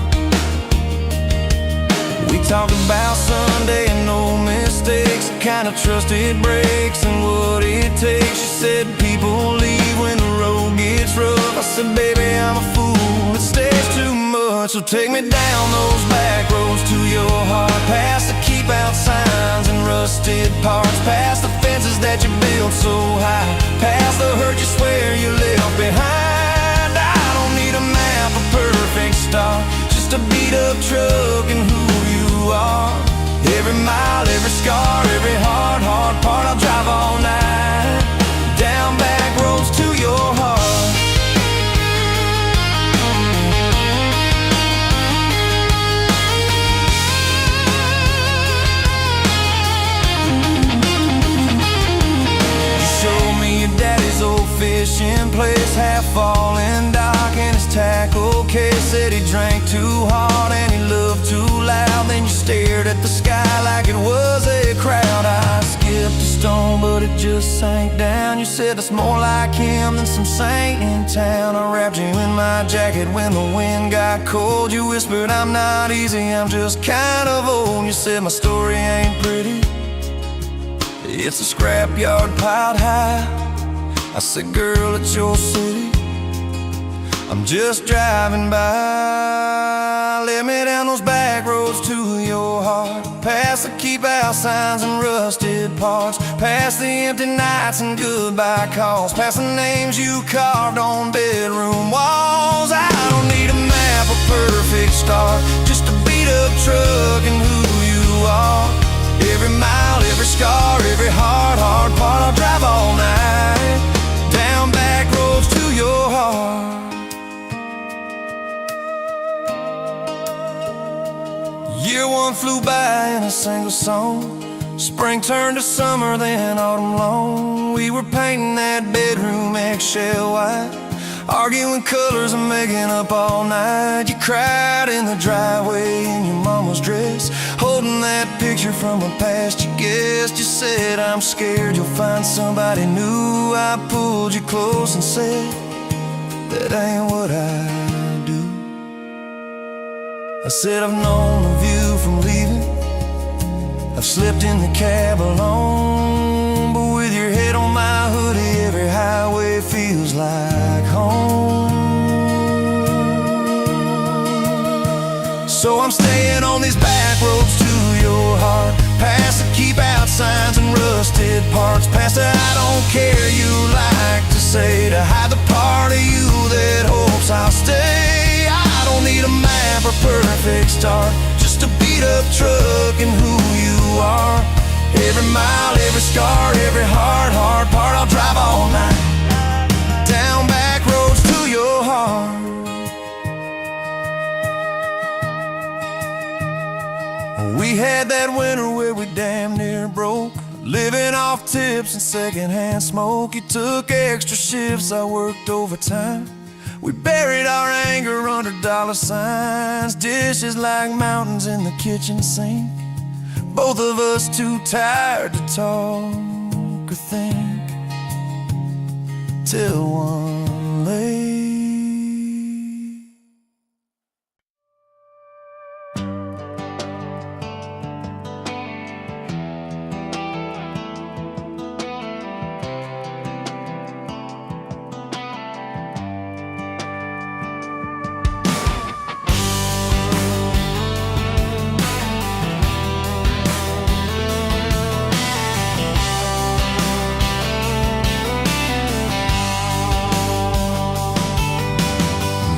We talked about Sunday and no mistakes, the kind of trust it breaks and what it takes. You said people leave when the road gets rough. I said baby I'm a fool, it stays too much. So take me down those back roads to your heart, past the keep out signs and rusted parts, past the fences that you built so high, past the hurt you swear you left behind. I don't need a map, a perfect start, just a beat up truck and who you are. Every mile, every scar, every hard part, I'll drive all night down back roads to your heart. You showed me your daddy's old fishing place, half fallen dock and his tackle case. Said he drank too hard and he loved too loud. Then you stared at the sky like it was a crowd. I skipped a stone but it just sank down. You said that's more like him than some saint in town. I wrapped you in my jacket when the wind got cold. You whispered I'm not easy, I'm just kind of old. You said my story ain't pretty, it's a scrapyard piled high. I said girl, it's your city, I'm just driving by. Let me down those back roads to your heart, past the keep out signs and rusted parts, past the empty nights and goodbye calls, past the names you carved on bedroom walls. I don't need a map, a perfect start, just a beat up truck and who you are. Every mile, every scar, every hard part, I'll drive all night down back roads to your heart. Year one flew by in a single song. Spring turned to summer, then autumn long. We were painting that bedroom eggshell white, arguing colors and making up all night. You cried in the driveway in your mama's dress, holding that picture from a past you guessed. You said I'm scared you'll find somebody new. I pulled you close and said that ain't what I do. I said I've known the view from leaving. I've slept in the cab alone, but with your head on my hoodie, every highway feels like home. So I'm staying on these back roads to your heart, past the keep out signs and rusted parts, past the I don't care you like to say, to hide the part of you that hopes I'll stay. I don't need a map or perfect start, just a beat up truck and who you are. Every mile, every scar, every hard part, I'll drive all night down back roads to your heart. We had that winter where we damn near broke, living off tips and secondhand smoke. You took extra shifts, I worked overtime. We buried our anger under dollar signs, dishes like mountains in the kitchen sink. Both of us too tired to talk or think, till one late.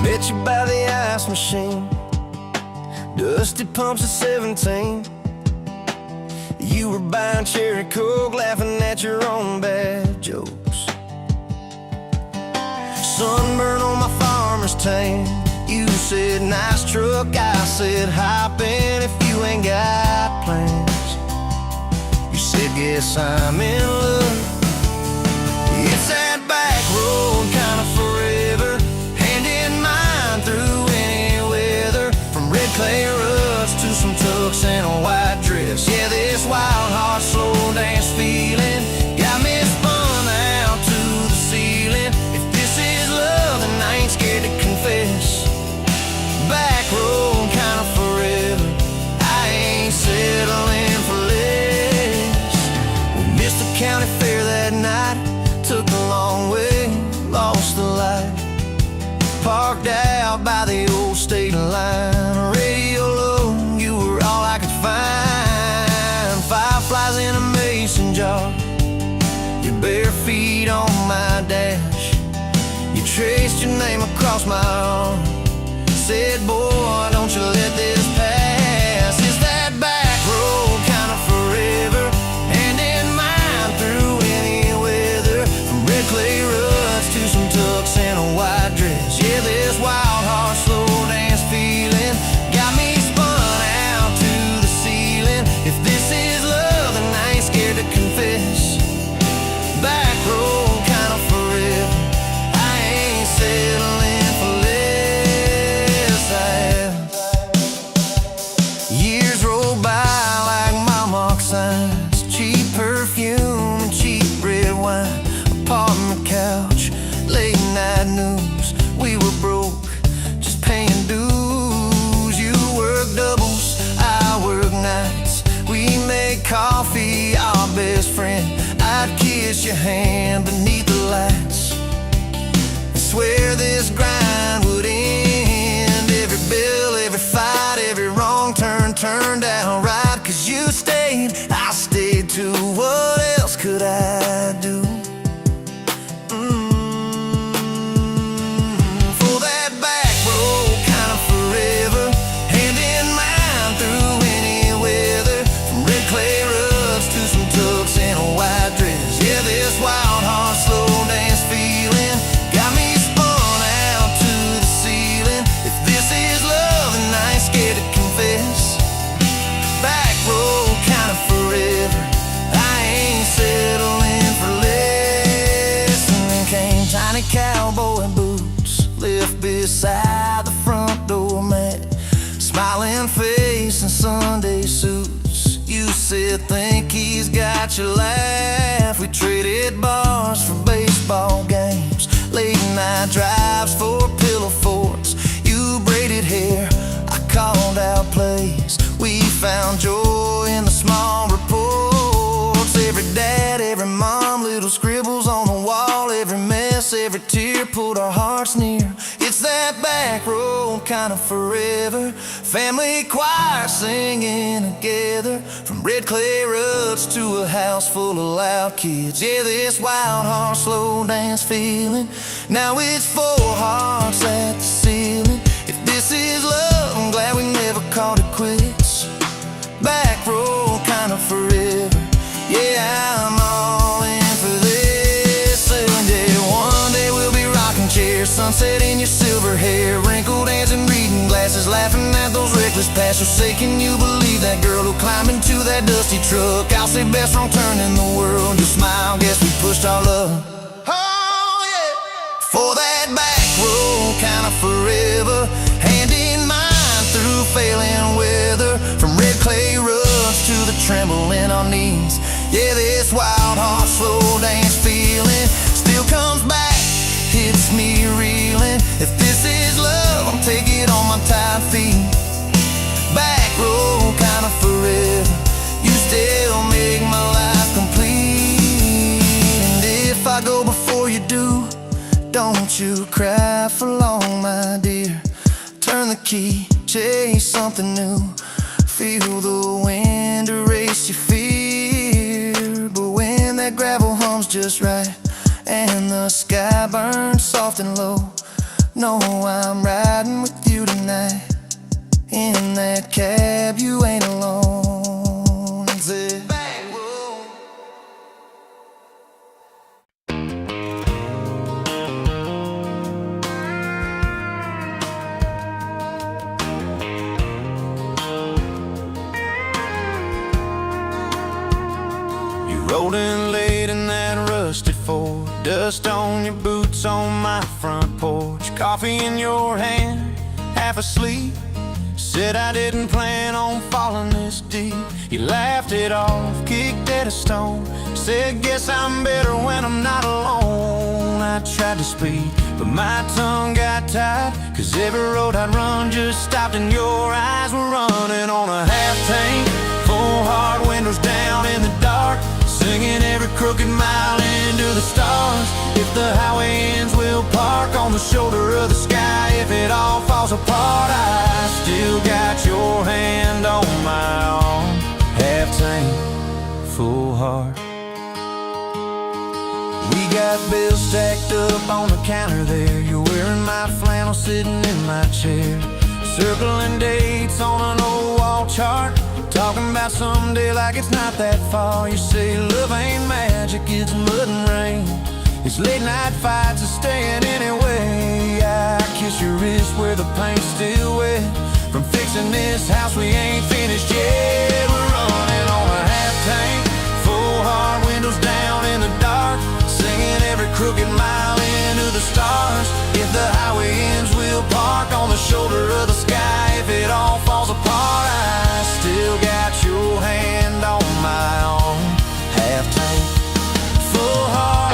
Met you by the ice machine, dusty pumps at 17. You were buying cherry coke, laughing at your own bad jokes. Sunburn on my farmer's tan. You said nice truck, I said hop in if you ain't got plans. You said guess I'm in love. It's that back road kind of forever, through any weather, from red clay ruts to some tux and a white dress. Yeah, this wild heart slow dance feeling got me spun out to the ceiling. If this is love, then I ain't scared to confess. Back road kind of forever, I ain't settling for less. We missed the county fair that night, took the long way, lost the light. Parked out by the old state line, radio low, you were all I could find. Fireflies in a mason jar, your bare feet on my dash. You traced your name across my arm, said, boy, don't you let this pass. Is that back road kind of forever, hand in mine through any weather, from red clay ruts to some tux and a white dress. Yeah, this wild heart slow dance feeling got me spun out to the ceiling. If this is love, then I ain't scared to confess. Back road kind of forever, I ain't settling for less. Years roll by like mile mark signs, cheap perfume and cheap red wine, apartment couch, late night news. We were broke, just paying dues. You work doubles, I work nights. We made coffee, our best friend. I'd kiss your hand beneath the lights and swear this grind would end. Every bill, every fight, every wrong turn turned out right. Cause you stayed, I stayed too. What else could I do? Cowboy boots left beside the front door mat, smiling face and Sunday suits. You said think he's got your laugh. We traded bars for baseball games, late night drives for pillow forts. You braided hair, I called every tear pulled our hearts near. It's that back road kind of forever. Family choir singing together, from red clay ruts to a house full of loud kids. Yeah, this wild heart slow dance feeling. Now it's 4 hearts at the ceiling. If this is love, I'm glad we never called it quits. Back road kind of forever. Yeah, I'm all in for this. And yeah, one day we'll be rocking chairs, sunset in your silver hair, wrinkled hands and reading glasses, laughing at those reckless past. So say, can you believe that girl who climbed into that dusty truck? I'll say best wrong turn in the world. You smile, guess we pushed our love. Oh yeah, for that back road kind of forever, hand in mine through failing weather, from red clay ruts to the tremble in our knees. Yeah, this wild heart slow dance feeling still comes back, hits me reeling. If this is love, I'll take it on my tired feet. Back road kind of forever, you still make my life complete. And if I go before you do, don't you cry for long, my dear. Turn the key, chase something new, feel the wind erase your fear. But when that gravel hums just right and the sky burns soft and low, know I'm riding with you tonight. In that cab you ain't alone. It's it. Rolling late in that rusted Ford, dust on your boots on my front porch, coffee in your hand, half asleep. Said I didn't plan on falling this deep. You laughed it off, kicked at a stone, said guess I'm better when I'm not alone. I tried to speak, but my tongue got tied, 'cause every road I'd run just stopped and your eyes were running on a half tank, full hard windows down in the dark, singing every crooked mile into the stars. If the highway ends, we'll park on the shoulder of the sky. If it all falls apart, I still got your hand on my arm. Half tank, full heart. We got bills stacked up on the counter there. You're wearing my flannel, sitting in my chair, circling dates on an old wall chart, talking about someday like it's not that far. You say love ain't magic, it's mud and rain, it's late night fights and staying anyway. I kiss your wrist where the paint's still wet, from fixing this house we ain't finished yet. We're running on a half tank, full hard windows down in the dark, singing every crooked mile into the stars. If the highway ends, we'll park on the shoulder of the sky. If it all falls apart, I still got your hand on my arm. Half tank, full heart.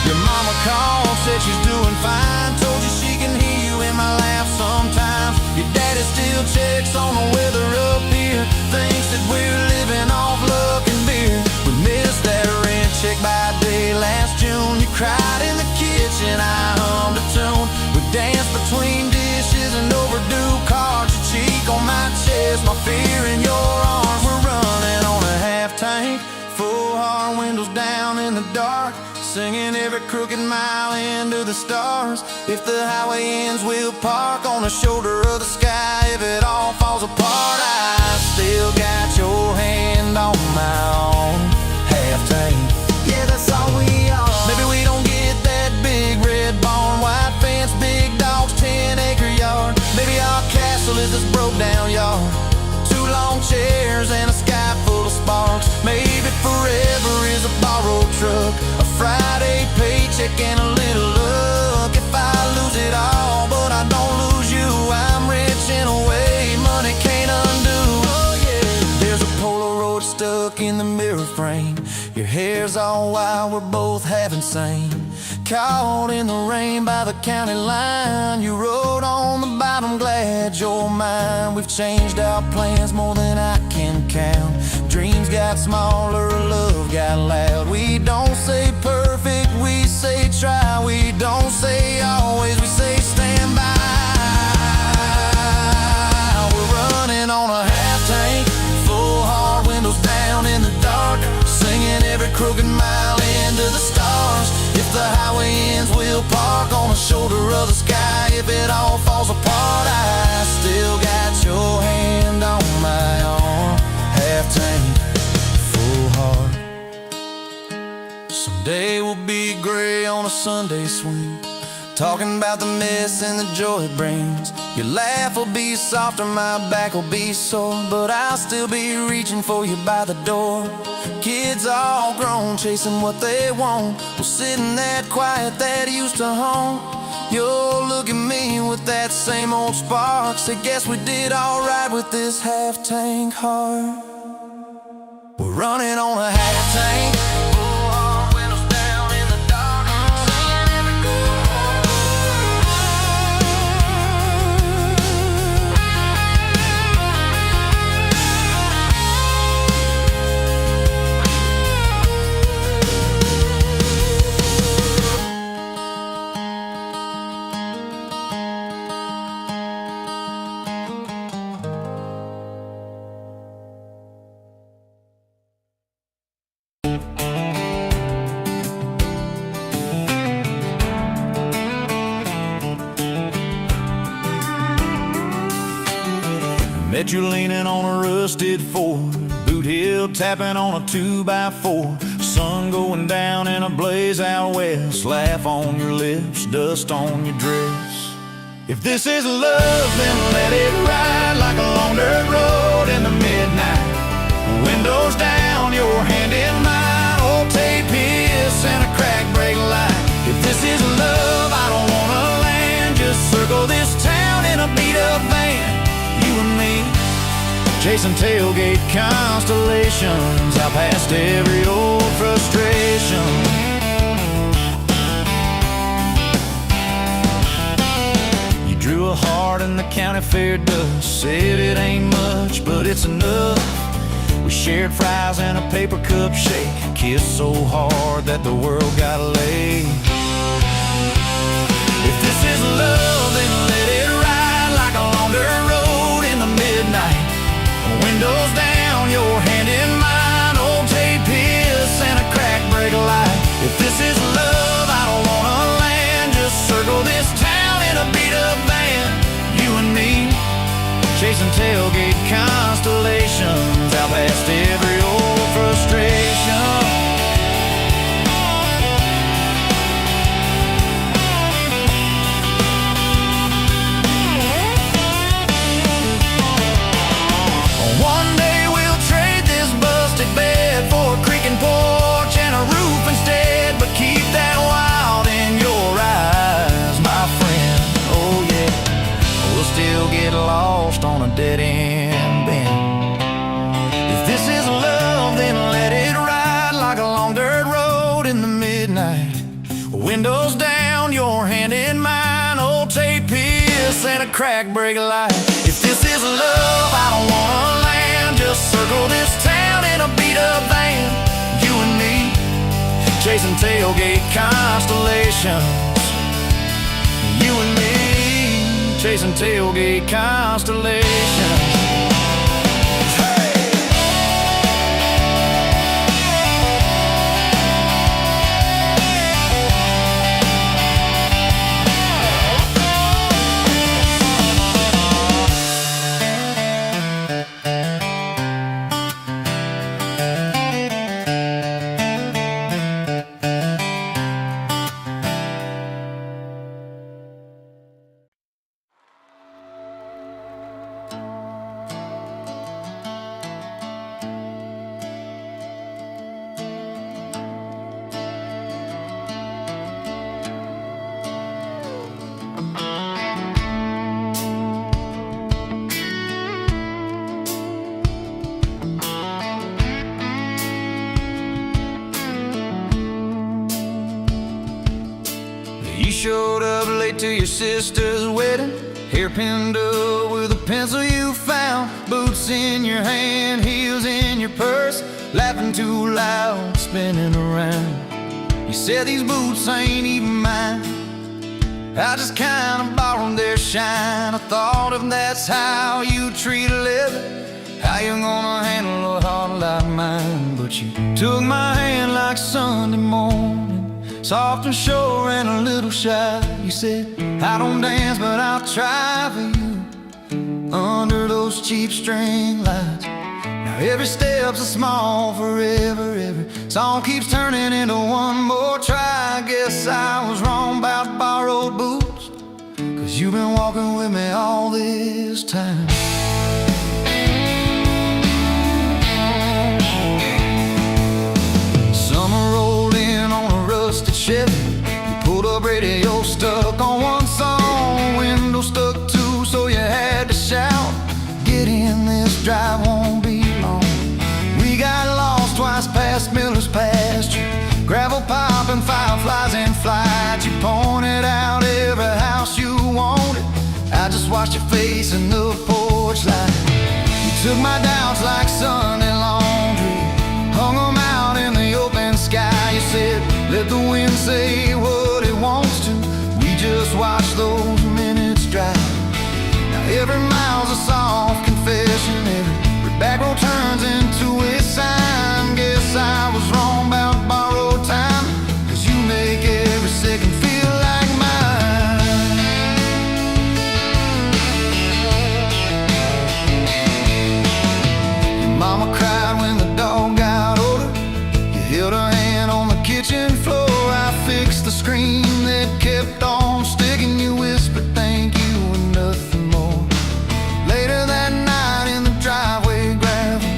Your mama called, said she's doing fine, told you she can hear you in my laugh sometimes. Your daddy still checks on the weather up here, thinks that we're living off luck and beer. We missed that rent check by day last June. You cried in the kitchen, I hummed a tune. We danced between dishes and overdue cards. Your cheek on my chest, my fear in your arms. We're running on a half tank, full hard windows down in the dark, singing every crooked mile into the stars. If the highway ends, we'll park on the shoulder of the sky. If it all falls apart, I still got your hand on my arm. Half tank, yeah, that's all we are. Maybe we don't get that big red barn, white fence, big dogs, 10-acre yard. Maybe our castle is this broke down yard, 2 long chairs and a sky full of sparks. Maybe forever is a borrowed truck, a Friday paycheck and a little luck. If I lose it all, but I don't lose you, I'm rich in a way money can't undo. Oh yeah, there's a Polaroid stuck in the mirror frame. Your hair's all wild, we're both half insane. caught in the rain by the county line. You rode on the boat, I'm glad you're mine. We've changed our plans more than I can count. Dreams got smaller, love got loud. We don't say perfect, we say try. We don't say always, we say stand by. We're running on a half tank, full hard, windows down in the dark, singing every crooked mile into the stars. If the highway ends, we'll park on the shoulder of the sky. If it all falls apart, I still got your hand on my arm. Half tank, full heart. Someday we'll be gray on a Sunday swing, talking about the mess and the joy it brings. Your laugh will be softer, my back will be sore, but I'll still be reaching for you by the door. Kids all grown, chasing what they want. We'll sit in that quiet that used to haunt. You'll look at me with that same old spark, say guess we did alright with this half-tank heart. We're running on a half-tank, full hard, windows down in the dark, singing every Met you leaning on a rusted Ford, boot heel tapping on a 2x4. Sun going down in a blaze out west, laugh on your lips, dust on your dress. If this is love, then let it ride like a long dirt road in the midnight. Windows down, your hand in mine, old tape hiss and a crack brake light. If this is love, I don't wanna land, just circle this town in a beat-up van. You and me, chasing tailgate constellations, out past every old frustration. You drew a heart in the county fair dust, said it ain't much, but it's enough. We shared fries and a paper cup shake, kissed so hard that the world got laid. If this is love, then let it ride like a long dirt road in the midnight. Windows down, your hand in mine, old tape hiss and a crack brake light. If this is love, I don't wanna land, just circle this town in a beat-up van. You and me, chasing tailgate constellations, out past every old frustration. One day we'll trade this busted bed for a creaking porch and a roof instead, but keep that wild in your eyes, my friend. Oh yeah, we'll still get lost on a dead-end bend. If this is love, then let it ride like a long dirt road in the midnight. Windows down, your hand in mine, old tape hiss and a crack brake light. If this is love, I don't wanna land, just circle this town in a beat-up van. You and me, chasing tailgate constellations. You and me, chasing tailgate constellations. showed up late to your sister's wedding, hair pinned up with a pencil you found, boots in your hand, heels in your purse, laughing too loud, spinning around. You said these boots ain't even mine, I just kinda borrowed their shine. I thought if that's how you treat a living, how you gonna handle a heart like mine? But you took my hand like Sunday morning, soft and sure and a little shy. You said, I don't dance but I'll try for you under those cheap string lights. Now every step's a small forever, every song keeps turning into one more try. Guess I was wrong about borrowed boots, 'cause you've been walking with me all this time. Summer rolled in on a rusted Chevy, you pulled up, radio stuck on one song, window stuck too, so you had to shout, get in, this drive won't be long. We got lost twice past Miller's pasture, gravel popping, fireflies in flight. You pointed out every house you wanted, I just watched your face in the porch light. You took my doubts like Sunday laundry, hung them out in the open sky. You said, let the wind say what it wants to, we just watch those minutes drive. Now every mile's a soft confession, every back road turns into a sign. Guess I was wrong about borrowed time, 'cause you make every second feel like mine. Your mama cried when the dog got older, you held her hand on the kitchen floor. I fixed the screen that kept on sticking, you whispered thank you and nothing more. Later that night in the driveway gravel,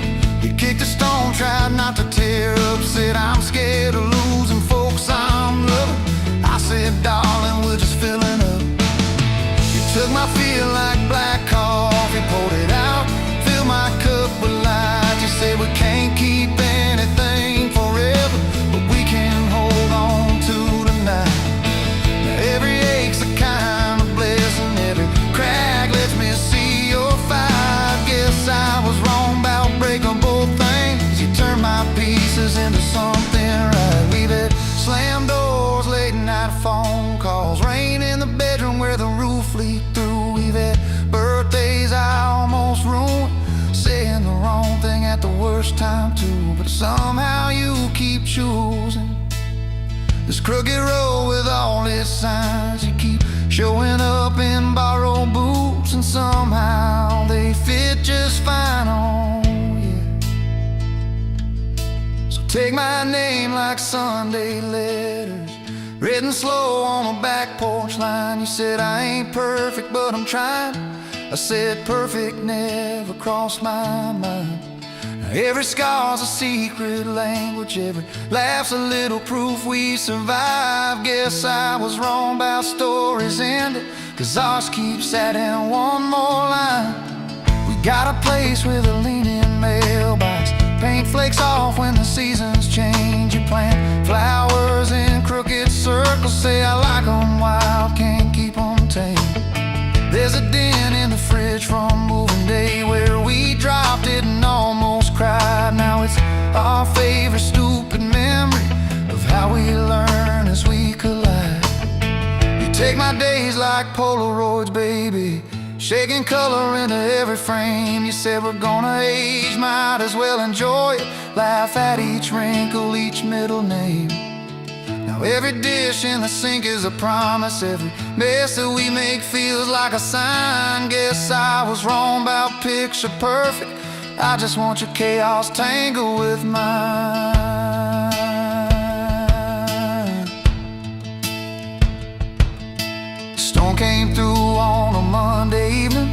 you kicked a stone, tried not to tear up, said I'm scared of losing folks I'm loving. I said, darling, we're just filling up. You took my feel like black coffee, poured it out, filled my cup with light. You said we can't keep anything forever, but we can hold on to tonight. Now every ache's a kind of blessing, every crack lets me see your fight. Guess I was wrong about breaking both things, you turned my pieces into something right. We've had slam doors, late night phone calls, rain in the bedroom where the roof leaked through. We've had birthdays I almost ruined, saying the wrong thing at the worst time too. But somehow you keep choosing this crooked road with all its signs. You keep showing up in borrowed boots, and somehow they fit just fine on you. So take my name like Sunday letters, written slow on a back porch line. You said I ain't perfect but I'm trying, I said perfect never crossed my mind. Now every scar's a secret language, every laugh's a little proof we survived. Guess I was wrong about stories ending, 'cause ours keeps adding one more line. We got a place with a leaning mailbox, paint flakes off when the seasons change. You plant flowers in crooked circles, say I like 'em wild, can't keep 'em tame. There's a dent in the fridge from moving day where we dropped it and almost cried. Now it's our favorite stupid memory of how we learn as we collide. You take my days like Polaroids, baby, shaking color into every frame. You said we're gonna age, might as well enjoy it, laugh at each wrinkle, each middle name. Now every dish in the sink is a promise, every mess that we make feels like a sign. Guess I was wrong about picture perfect, I just want your chaos tangled with mine. Storm came through on a Monday evening,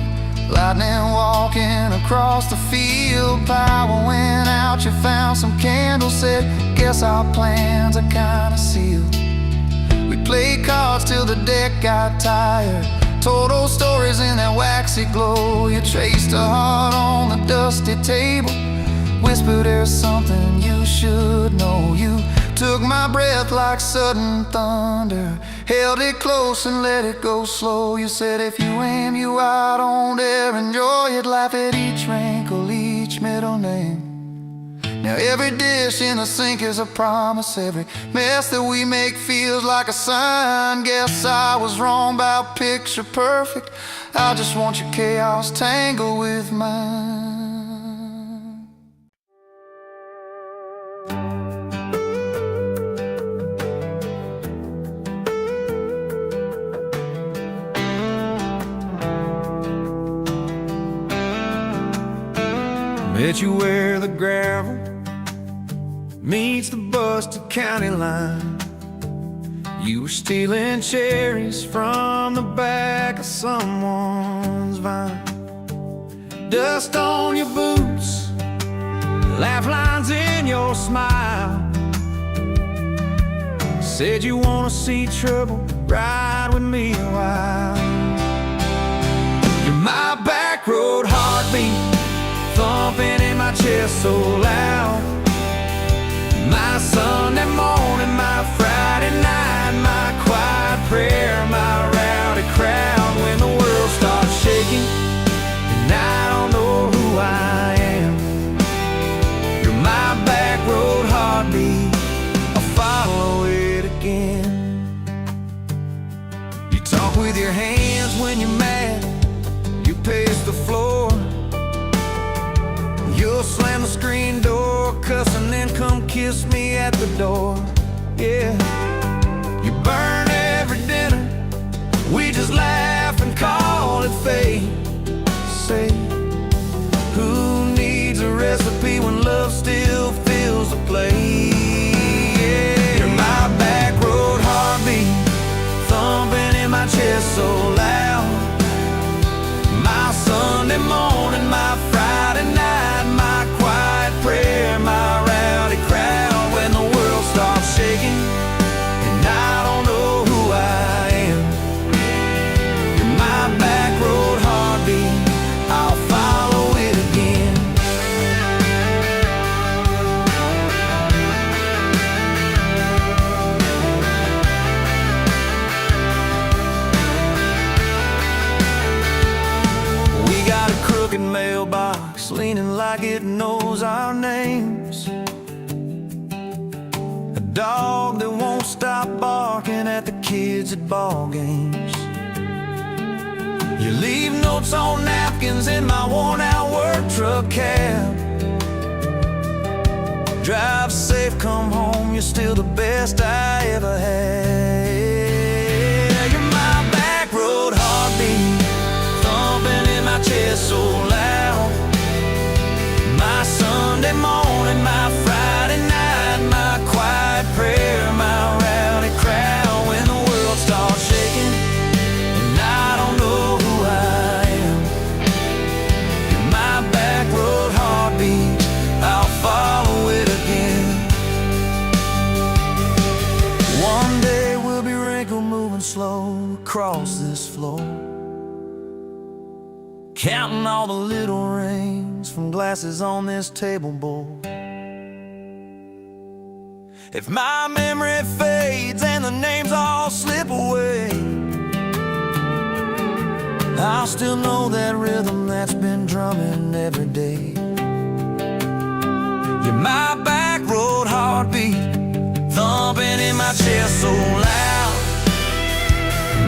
lightning walking across the field. Power went out, you found some candles, said guess our plans are kinda sealed. We played cards till the deck got tired, told old stories in that waxy glow. You traced a heart on the dusty table, whispered there's something you should know. You took my breath like sudden thunder, held it close and let it go slow. You said if you aim, you out, don't dare enjoy it. Laugh at each wrinkle, each middle name. Now every dish in the sink is a promise. Every mess that we make feels like a sign. Guess I was wrong about picture perfect. I just want your chaos tangled with mine. Met you where the gravel meets the busted county line. You were stealing cherries from the back of someone's vine. Dust on your boots, laugh lines in your smile. Said you wanna see trouble, ride with me a while. You're my back road heartbeat, thumping in my chest so loud. My Sunday morning, my Friday night, my quiet prayer, my rowdy crowd. When the world starts shaking and I don't know who I am, you're my back road heartbeat, I'll follow it again. You talk with your hands when you're mad, you pace the floor. You'll slam the screen door, cuss, and then come kiss me at the door. Yeah, you burn every dinner, we just laugh and call it fate. Say, who needs a recipe when love still fills the plate? Yeah, you're my back road heartbeat, thumping in my chest so loud. My Sunday morning, my Friday night, my quiet prayer, my rowdy crowd. When the world starts shaking and I don't know who I am, you're my back road heartbeat, I'll follow it again. We got a crooked mailbox leaning like it knows our names. A dog that won't stop barking at the kids at ball games. You leave notes on napkins in my worn-out work truck cab. Drive safe, come home, you're still the best I ever had. You're my back road heartbeat, thumping in my chest so loud. My Sunday morning, my Friday night, my quiet prayer, my rowdy crowd. When the world starts shaking and I don't know who I am, you're my back road heartbeat, I'll follow it again. One day we'll be wrinkled, moving slow across this floor, counting all the little rings from glasses on this table board. If my memory fades and the names all slip away, I'll still know that rhythm that's been drumming every day. You're my back road heartbeat, thumping in my chest so loud.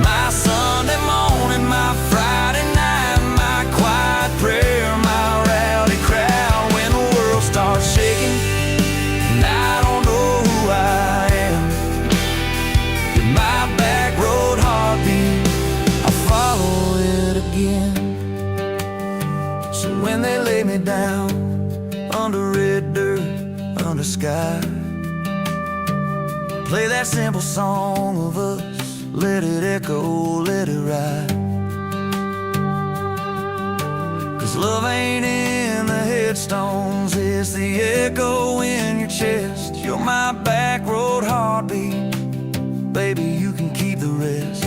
My Sunday morning, my Friday night, my quiet prayer, my rowdy crowd. When the world starts shaking and I don't know who I am, you're my back road heartbeat, I'll follow it again. So when they lay me down under red dirt, under sky, play that simple song of us, let it echo, let it ride. 'Cause love ain't in the headstones, it's the echo in your chest. You're my back road heartbeat, baby, you can keep the rest.